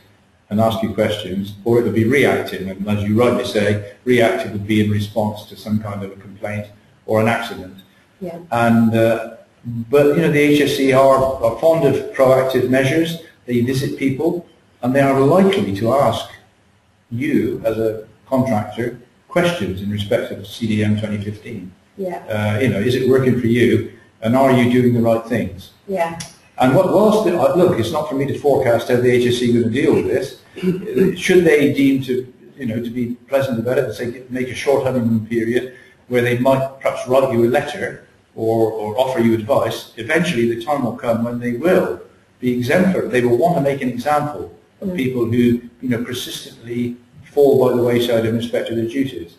and ask you questions, or it would be reactive. And as you rightly say, reactive would be in response to some kind of a complaint or an accident. Yeah. And but you know, the HSE are fond of proactive measures. They visit people, and they are likely to ask you as a contractor questions in respect of CDM 2015. Yeah. You know, is it working for you, and are you doing the right things? Yeah. And look, it's not for me to forecast how the HSE are going to deal with this. Should they deem to, you know, to be pleasant about it and say make a short honeymoon period where they might perhaps write you a letter or offer you advice, eventually the time will come when they will be exemplary. They will want to make an example of people who, you know, persistently fall by the wayside in respect to their duties.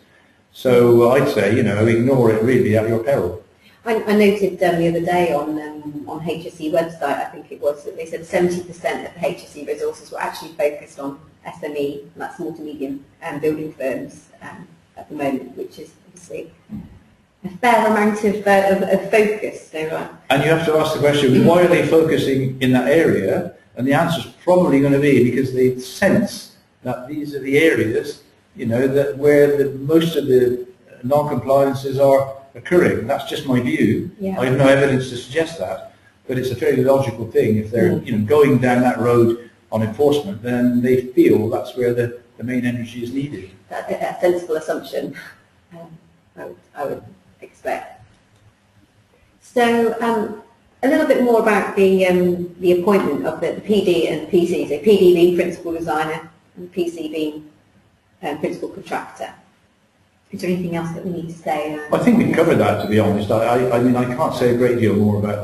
So I'd say, you know, ignore it really at your peril. I noted the other day on HSE website, I think it was, that they said 70% of the HSE resources were actually focused on SME, that's small to medium building firms at the moment, which is obviously a fair amount of focus. So, and you have to ask the question, why are they focusing in that area? And the answer is probably going to be because they sense that these are the areas, you know, that where most of the non-compliances are occurring. That's just my view. Yeah. I have no evidence to suggest that, but it's a fairly logical thing. If they're you know, going down that road on enforcement, then they feel that's where the main energy is needed. That's a sensible assumption, I would expect. So a little bit more about the appointment of the PD and PC. So PD being principal designer and PC being principal contractor. Is there anything else that we need to say? I think we've covered that, to be honest. I mean, I can't say a great deal more about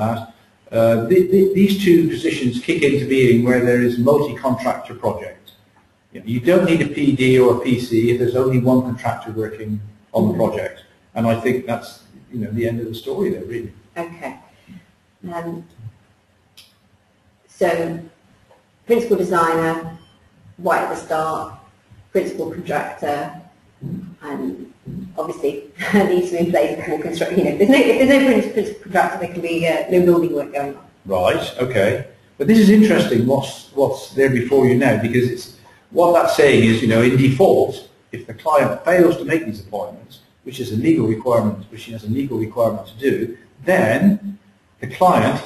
that. These two positions kick into being where there is multi-contractor project. You don't need a PD or a PC if there's only one contractor working on the project. And I think that's, you know, the end of the story there, really. Okay. So, principal designer, right at the start, principal contractor, and obviously needs to be in place before construction. You know, if there's no principal contractor, there can be no building work going on. Right. Okay. But this is interesting. What's there before you now? Because it's what that's saying is, you know, in default, if the client fails to make these appointments, which is a legal requirement, which he has a legal requirement to do, then the client,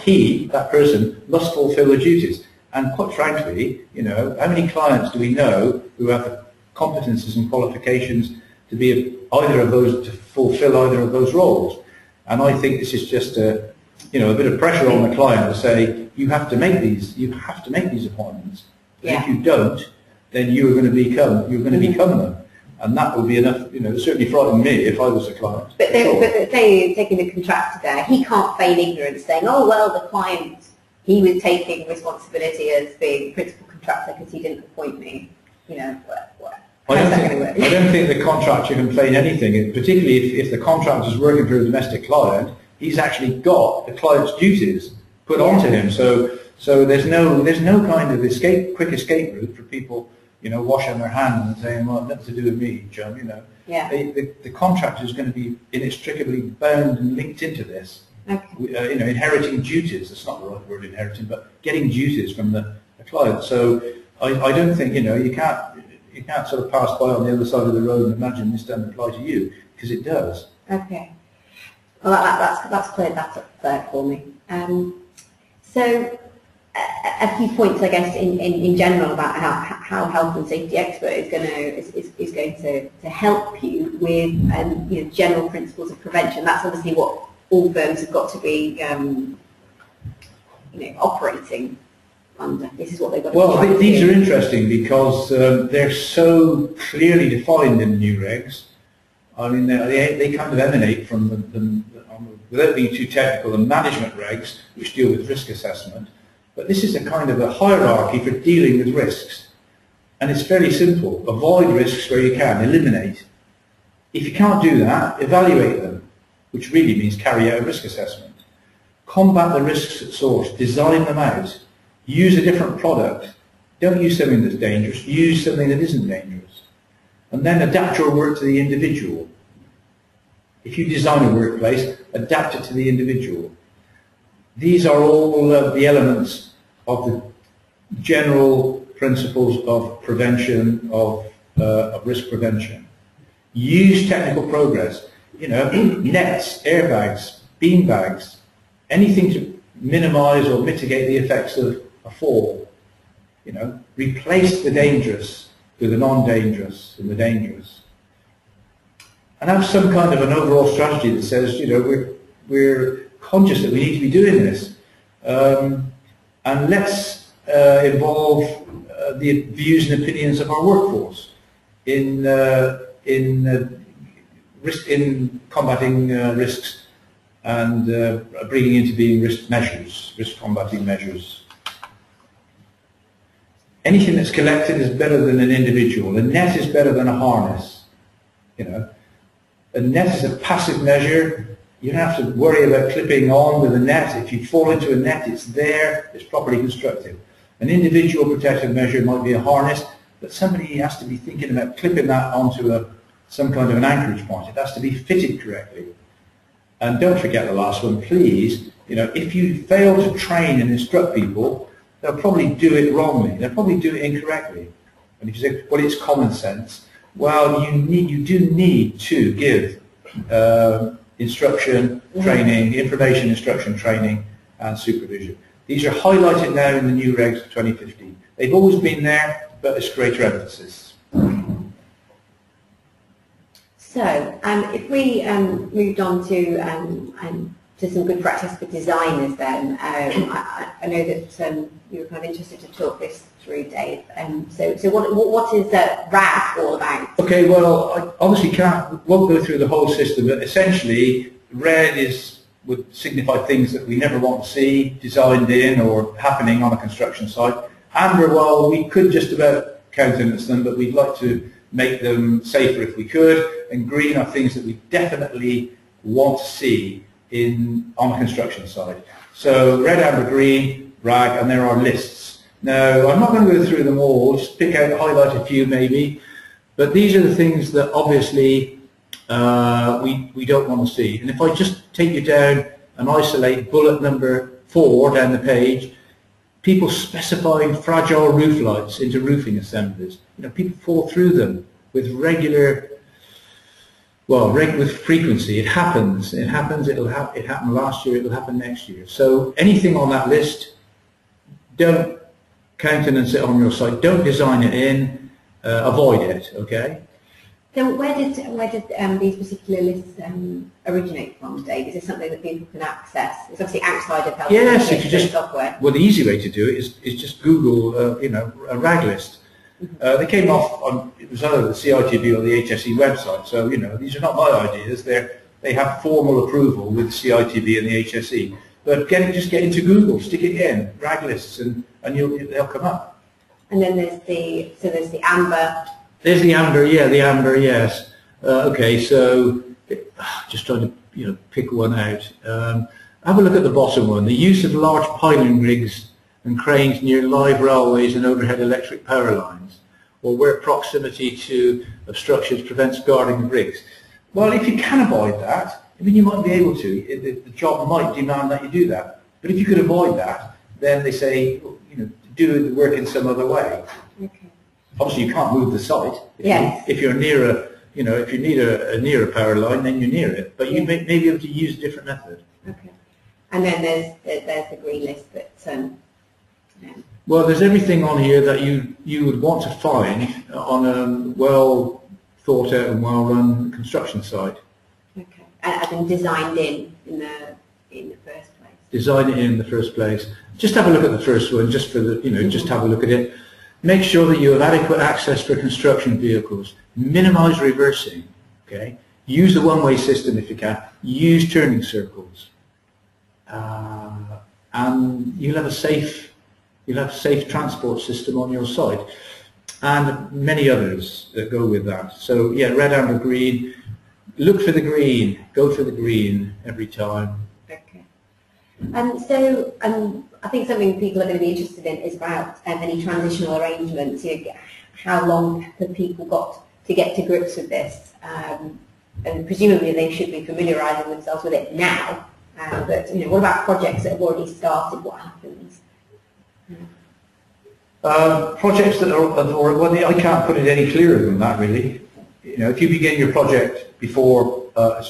that person, must fulfil the duties. And quite frankly, you know, how many clients do we know who have the competences and qualifications to be either of those, to fulfill either of those roles? And I think this is just a, you know, a bit of pressure on the client to say, you have to make these appointments. Yeah. If you don't, then you're going to become them. And that would be enough, you know, it certainly frightened me if I was a client. But say taking the contractor there, he can't feign ignorance, saying, oh well, the client, he was taking responsibility as being principal contractor because he didn't appoint me. You know, I don't think the contractor can feign anything, particularly if the contractor is working for a domestic client. He's actually got the client's duties put onto him. So there's no kind of quick escape route for people, you know, washing their hands and saying, well, nothing to do with me, John, you know. Yeah. The contractor is going to be inextricably bound and linked into this. Okay. You know, inheriting duties, that's not the right word, inheriting, but getting duties from the client. So I don't think, you know, you can't sort of pass by on the other side of the road and imagine this doesn't apply to you, because it does. Okay. Well, that's cleared that up there for me. So a few points, I guess, in general about how health and safety expert is going to help you with you know, general principles of prevention. That's obviously what all firms have got to be you know, operating under. This is what they've got to Well, do. these are interesting because they're so clearly defined in the new regs. I mean, they kind of emanate from without being too technical, the management regs, which deal with risk assessment. But this is a kind of a hierarchy for dealing with risks. And it's fairly simple. Avoid risks where you can, eliminate. If you can't do that, evaluate them, which really means carry out a risk assessment. Combat the risks at source, design them out. Use a different product. Don't use something that's dangerous, use something that isn't dangerous. And then adapt your work to the individual. If you design a workplace, adapt it to the individual. These are all the elements of the general principles of prevention, of risk prevention. Use technical progress, nets, airbags, beanbags, anything to minimize or mitigate the effects of a fall. Replace the dangerous with the non-dangerous and the dangerous. And have some kind of an overall strategy that says, we're conscious that we need to be doing this. And let's involve the views and opinions of our workforce in combating risks and bringing into being risk combating measures. Anything that's collected is better than an individual. A net is better than a harness. A net is a passive measure. You don't have to worry about clipping on with a net. If you fall into a net, it's there, it's properly constructed. An individual protective measure might be a harness, but somebody has to be thinking about clipping that onto some kind of an anchorage point. It has to be fitted correctly. And don't forget the last one, please. If you fail to train and instruct people, they'll probably do it wrongly. They'll probably do it incorrectly. And if you say, well, it's common sense, well, you do need to give instruction, training, information, instruction, training, and supervision. These are highlighted now in the new regs of 2015. They've always been there, but it's greater emphasis. So, if we moved on to some good practice for designers then, I know that you were kind of interested to talk this through, Dave. So what is RAG all about? Okay, well, I obviously won't go through the whole system, but essentially red would signify things that we never want to see designed in or happening on a construction site. Amber, well, we could just about countenance them, but we'd like to make them safer if we could. And green are things that we definitely want to see on a construction site. So red, amber, green, RAG, and there are lists. Now, I'm not going to go through them all, just highlight a few maybe, but these are the things that obviously we don't want to see. And if I just take you down and isolate bullet number 4 down the page, people specifying fragile roof lights into roofing assemblies. People fall through them with with frequency. It happens. It happened last year, it'll happen next year. So anything on that list, don't countenance it on your site. Don't design it in. Avoid it, okay? So where did these particular lists originate from, Dave? Is this something that people can access? It's obviously outside of health and safety software. Well, the easy way to do it is just Google, a RAG list. They came off it was either the CITB or the HSE website. So these are not my ideas. They have formal approval with the CITB and the HSE. But just get into Google, stick it in RAG lists, and they'll come up. And then there's the amber. There's the amber, the amber, yes. Okay, so just trying to pick one out. Have a look at the bottom one. The use of large piling rigs and cranes near live railways and overhead electric power lines, or where proximity to obstructions prevents guarding of rigs. Well, if you can avoid that, you might be able to. The job might demand that you do that. But if you could avoid that, then they say, do the work in some other way. Okay. Obviously, you can't move the site. If you're near if you need near a power line, then you're near it. But you may be able to use a different method. Okay. And then there's the green list that. Well, there's everything on here that you would want to find on a well thought out and well run construction site. Okay. As in designed in the first place. Design it in the first place. Just have a look at the first one, just for the just have a look at it. Make sure that you have adequate access for construction vehicles. Minimize reversing. Okay. Use the one-way system if you can. Use turning circles. And you'll have a safe transport system on your site, and many others that go with that. So red, amber, green. Look for the green. Go for the green every time. Okay. So I think something people are going to be interested in is about any transitional arrangements. How long have people got to get to grips with this? And presumably they should be familiarising themselves with it now. But what about projects that have already started? What happens? Projects that are, well, I can't put it any clearer than that, really. You know, if you begin your project before the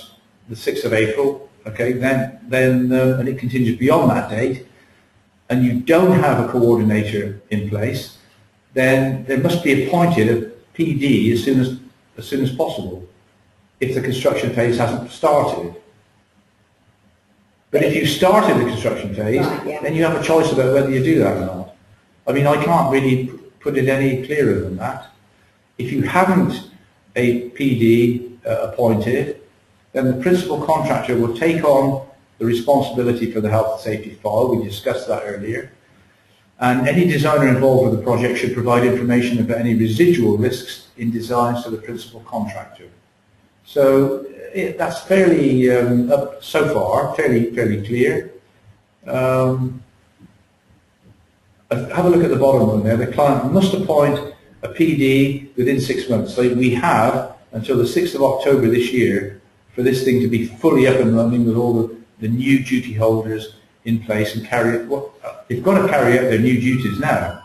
6th of April, okay, then and it continues beyond that date, and you don't have a coordinator in place, then there must be appointed a PD as soon as possible, if the construction phase hasn't started. But if you started the construction phase, right, yeah, then you have a choice about whether you do that or not. I mean, I can't really put it any clearer than that. If you haven't a PD appointed, then the principal contractor will take on the responsibility for the health and safety file. We discussed that earlier. And any designer involved with the project should provide information about any residual risks in designs to the principal contractor. So that's fairly, so far, fairly clear. Have a look at the bottom one there. The client must appoint a PD within 6 months. So we have until the 6th of October this year for this thing to be fully up and running with all the new duty holders in place and carry it. Well, they've got to carry out their new duties now.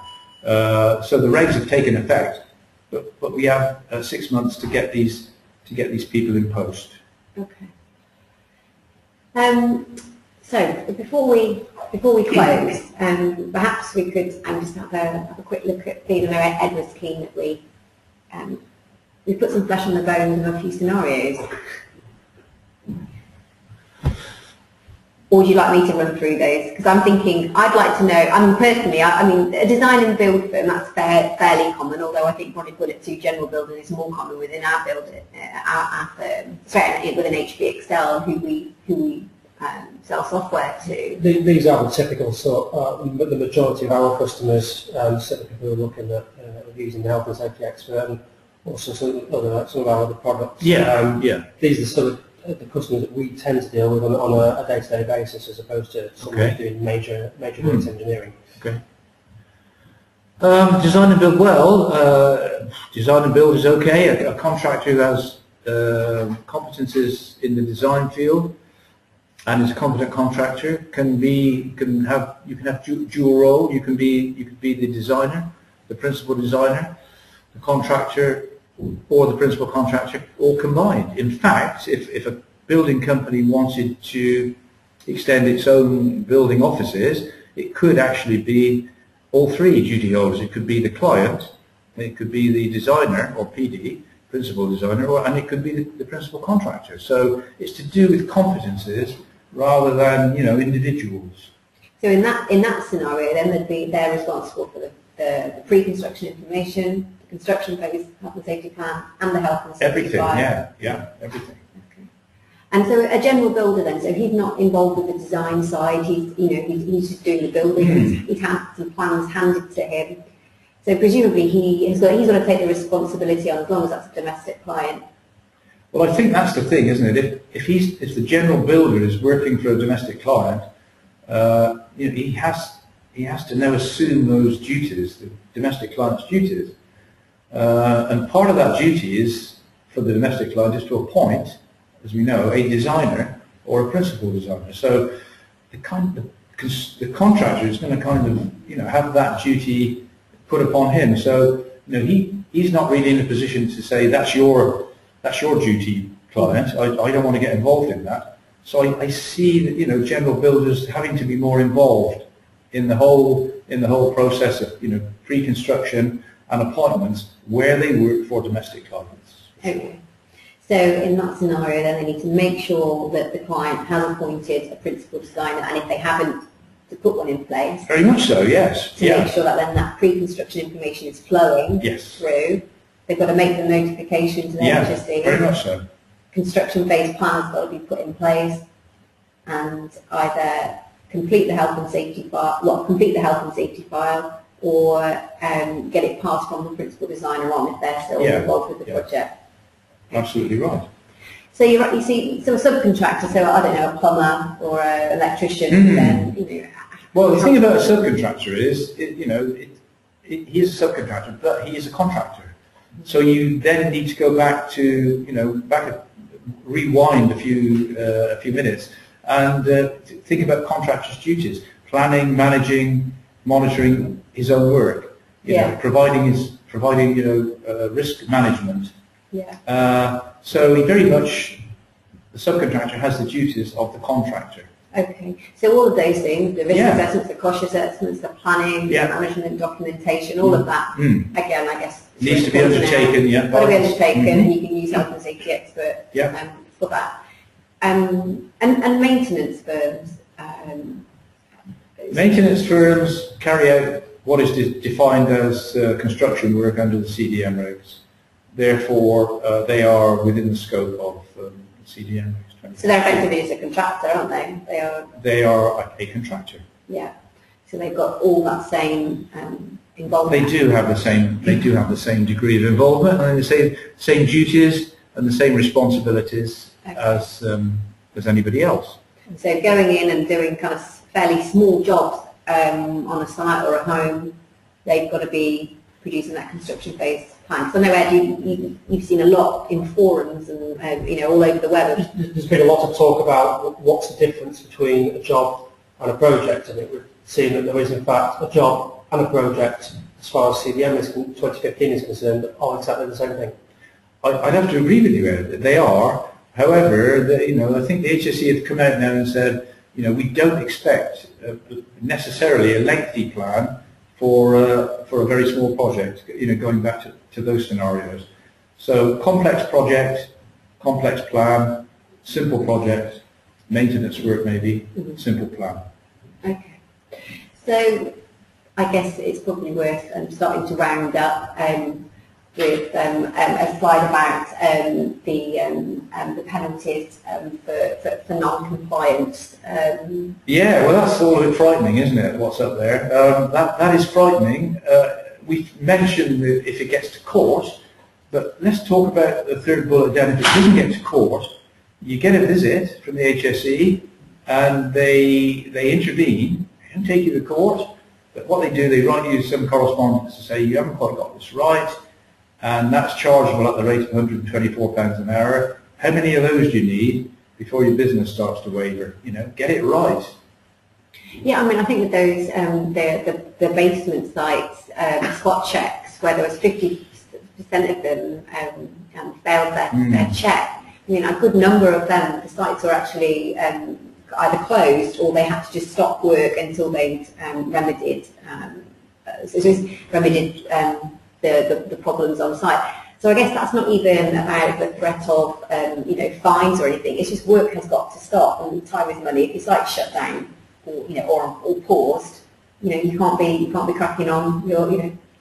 So the regs have taken effect, but we have 6 months to get these people in post. Okay. So before we close, perhaps we could just have a quick look at the, Ed was keen that we put some flesh on the bones of a few scenarios. Or would you like me to run through those? Because I'm thinking, I'd like to know, personally, I mean, a design and build firm, that's fairly common, although I think probably Bullet 2 general building is more common within our building, our firm, certainly within HBXL, who we sell software to. These are the typical sort, but the majority of our customers, certainly people who are looking at using the health and safety expert and also some of our other products. Yeah, These are sort of the customers that we tend to deal with on a day-to-day basis, as opposed to someone doing major business engineering. Okay. Design and build, well, design and build is okay. A contractor who has competences in the design field and is a competent contractor you can have dual role. You can be the designer, the principal designer, the contractor, or the principal contractor, all combined. In fact, if a building company wanted to extend its own building offices, it could actually be all three duty holders. It could be the client, it could be the designer or PD, principal designer, and it could be the principal contractor. So it's to do with competences rather than individuals. So in that scenario, then they're responsible for the pre-construction information, the construction phase, health and safety plan, and the health and safety everything. file. Yeah, everything. Okay. And so a general builder then, so he's not involved with the design side. He's just doing the building. He's had some plans handed to him. So presumably he's got to take the responsibility on, as long as that's a domestic client. Well, I think that's the thing, isn't it? If the general builder is working for a domestic client, he has to now assume those duties, the domestic client's duties, and part of that duty is for the domestic client is to appoint, as we know, a designer or a principal designer. So the contractor is going to have that duty put upon him. So he's not really in a position to say that's your duty, client. I don't want to get involved in that. So I see that general builders having to be more involved in the whole process of pre-construction and appointments where they work for domestic clients. Okay. So in that scenario, then they need to make sure that the client has appointed a principal designer, and if they haven't, to put one in place. Very much so, yes. To make sure that then that pre-construction information is flowing through. They've got to make the notification to the HSE. Very much so. Construction phase plan has got to be put in place, and either complete the health and safety file, or get it passed from the principal designer on if they're still involved with the project. Absolutely right. So you see, so a subcontractor, so I don't know, a plumber or an electrician, then Well, the thing about a subcontractor is, he is a subcontractor, but he is a contractor. So you then need to go back to, rewind a few minutes and think about contractors' duties: planning, managing, monitoring his own work. You know, providing risk management. Yeah. So he very much, the subcontractor has the duties of the contractor. Okay. So all of those things, the risk Yeah. assessments, the cost assessments, the planning, Yeah. the management documentation, all of that, again, I guess, Needs to be undertaken, yeah. Got to be undertaken, and you can use health and safety expert Yeah. for that. And maintenance firms. Maintenance firms carry out what is defined as construction work under the CDM regs. Therefore, they are within the scope of CDM regs. So they're effectively just a contractor, aren't they? They are a contractor. Yeah. So they've got all that same involvement. They do have the same. They do have the same degree of involvement and the same duties and the same responsibilities as anybody else. So going in and doing kind of fairly small jobs on a site or a home, they've got to be producing that construction phase plan. So I know, Ed, you've seen a lot in forums and all over the web. There's been a lot of talk about what's the difference between a job and a project, and it would seem that there is in fact a job and a project as far as CDM 2015 is concerned, are exactly the same thing. I'd have to agree with you, Ed. They are. However, I think the HSE have come out now and said, we don't expect necessarily a lengthy plan for a very small project. Going back to those scenarios. So complex project, complex plan, simple project, maintenance work maybe, simple plan. Okay. So I guess it's probably worth starting to round up with a slide about the penalties for non-compliance. Yeah, well, that's all a bit frightening, isn't it? What's up there? That is frightening. We've mentioned if it gets to court, but let's talk about the third bullet down. If it doesn't get to court, you get a visit from the HSE, and they intervene. They don't take you to court, but what they do, they write you some correspondence to say you haven't quite got this right. And that's chargeable at the rate of £124 an hour. How many of those do you need before your business starts to waver? Get it right. Yeah, I mean, I think with those the basement sites spot checks, where there was 50% of them failed their check. I mean, a good number of them, the sites are actually either closed or they had to just stop work until they'd remedied the problems on site. So I guess that's not even about the threat of fines or anything. It's just work has got to stop, and time is money. If your site's shut down or paused, you can't be cracking on.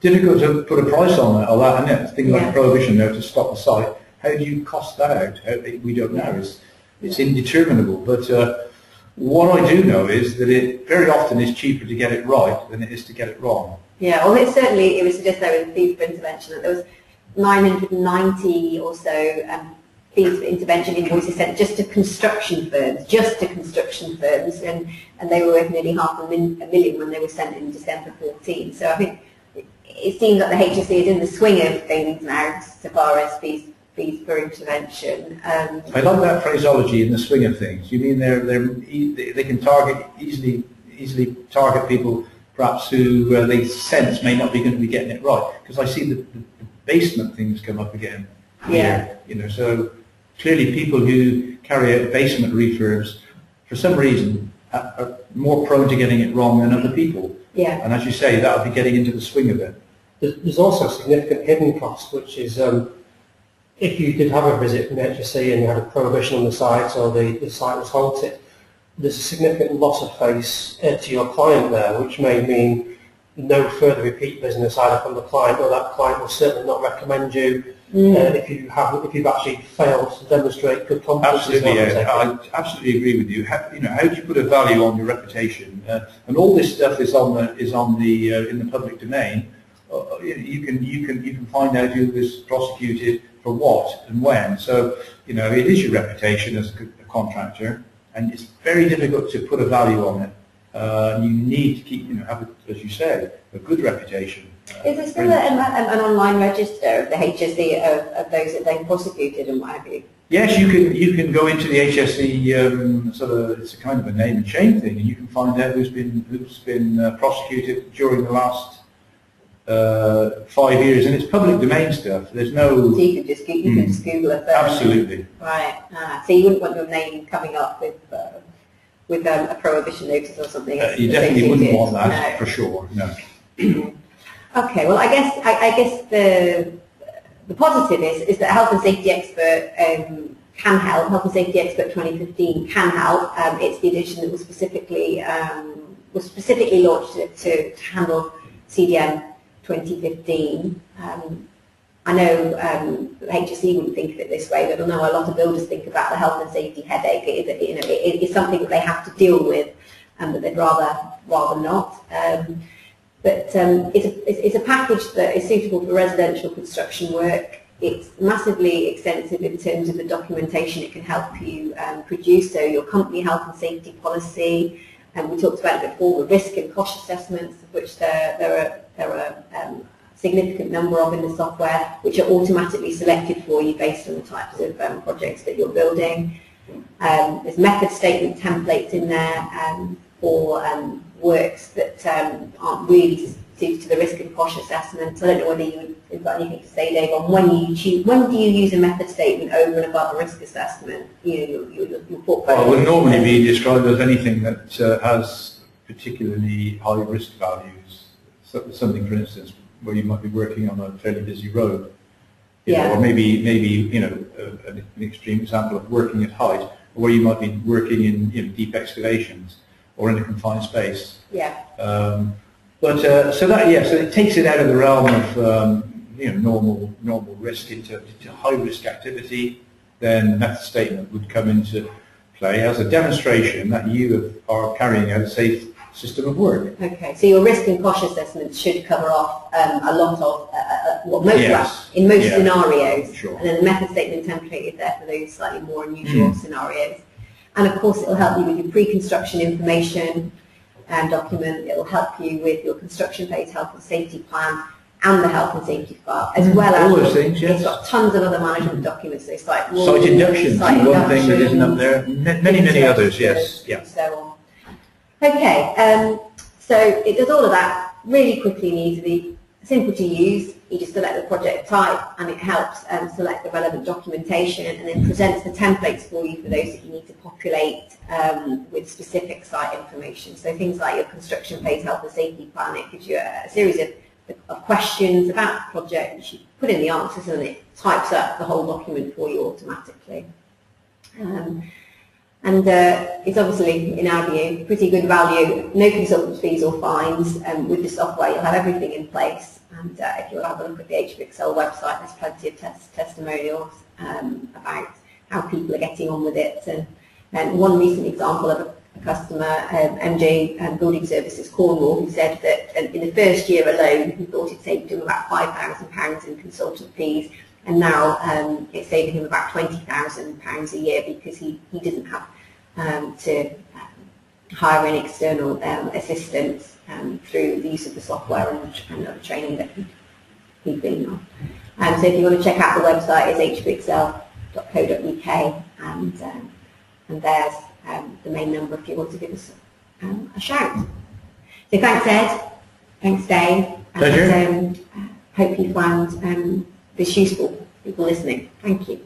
Difficult to put a price on that, isn't it? Things like prohibition there to stop the site. How do you cost that out? We don't know. It's indeterminable. But what I do know is that it very often is cheaper to get it right than it is to get it wrong. Yeah, well, it was suggested though with fees for intervention that there was 990 or so fees for intervention invoices sent just to construction firms, and they were worth nearly $500,000 when they were sent in December 14. So I think it seems like the HSE is in the swing of things now, so far as fees for intervention. I like that phraseology, in the swing of things. You mean they can easily target people perhaps who they sense may not be going to be getting it right, because I see the basement things come up again. Yeah. So clearly people who carry out basement refurbs, for some reason, are more prone to getting it wrong than other people. Yeah. And as you say, that would be getting into the swing of it. There's also significant hidden cost, which is if you did have a visit from the HSE and you had a prohibition on the site, or the site was halted, there's a significant loss of face to your client there, which may mean no further repeat business either from the client, or that client will certainly not recommend you if you've actually failed to demonstrate good competence. Absolutely, I absolutely agree with you. How do you put a value on your reputation? And all this stuff is in the public domain. You can find out who was prosecuted for what and when. So it is your reputation as a contractor. And it's very difficult to put a value on it. You need to keep, have, as you say, a good reputation. Is there still an online register of the HSE of those that they've prosecuted and what have you? Yes, you can go into the HSE it's a kind of a name and shame thing, and you can find out who's been prosecuted during the last 5 years, and it's public domain stuff. There's no... So you could just, Google it. Absolutely. Right. So you wouldn't want your name coming up with a prohibition notice or something? You definitely wouldn't want that, for sure, no. Okay, well, I guess the positive is that Health and Safety Expert can help. Health and Safety Expert 2015 can help. It's the edition that was specifically launched to handle CDM 2015 I know HSE wouldn't think of it this way, but I know a lot of builders think about the health and safety headache. It's something that they have to deal with, and that they'd rather not. But it's a package that is suitable for residential construction work. It's massively extensive in terms of the documentation it can help you produce. So your company health and safety policy, and we talked about it before, the risk and cost assessments, of which there are significant number of in the software, which are automatically selected for you based on the types of projects that you're building. There's method statement templates in there for works that aren't really suited to the risk and cost assessment. So I don't know whether you've got anything to say, Dave, on when do you use a method statement over and above a risk assessment? Your portfolio. Well, it would normally be described as anything that has particularly high risk values. So, something, for instance, where you might be working on a fairly busy road, or maybe an extreme example of working at height, or where you might be working in deep excavations or in a confined space. Yeah. So it takes it out of the realm of normal risk into high risk activity. Then that statement would come into play as a demonstration that you are carrying out a safe system of work. Okay, so your risk and cost assessment should cover off a lot of, in most scenarios, sure. And then the method statement template is there for those slightly more unusual scenarios. And of course it will help you with your pre-construction information document. It will help you with your construction phase health and safety plan and the health and safety file, as well as all those things. Yes. It's got tons of other management documents. So site inductions, one thing that isn't up there. Many others. Yes. Yeah. And so on. Okay, so it does all of that really quickly and easily, simple to use. You just select the project type and it helps select the relevant documentation, and then presents the templates for you for those that you need to populate with specific site information. So things like your construction phase health and safety plan, it gives you a series of questions about the project, which you put in the answers and it types up the whole document for you automatically. And it's obviously, in our view, pretty good value, no consultant fees or fines. With the software, you'll have everything in place. And if you'll have a look at the HBXL website, there's plenty of testimonials about how people are getting on with it. And one recent example of a customer, MJ Building Services Cornwall, who said that in the first year alone, he thought it saved him about £5,000 in consultant fees. And now it's saving him about £20,000 a year because he doesn't have to hire an external assistant through the use of the software and other training that he's been on. So if you want to check out the website, it's hbxl.co.uk, and there's the main number if you want to give us a shout. So thanks, Ed. Thanks, Dave. Pleasure. And hope you found this useful, people listening. Thank you.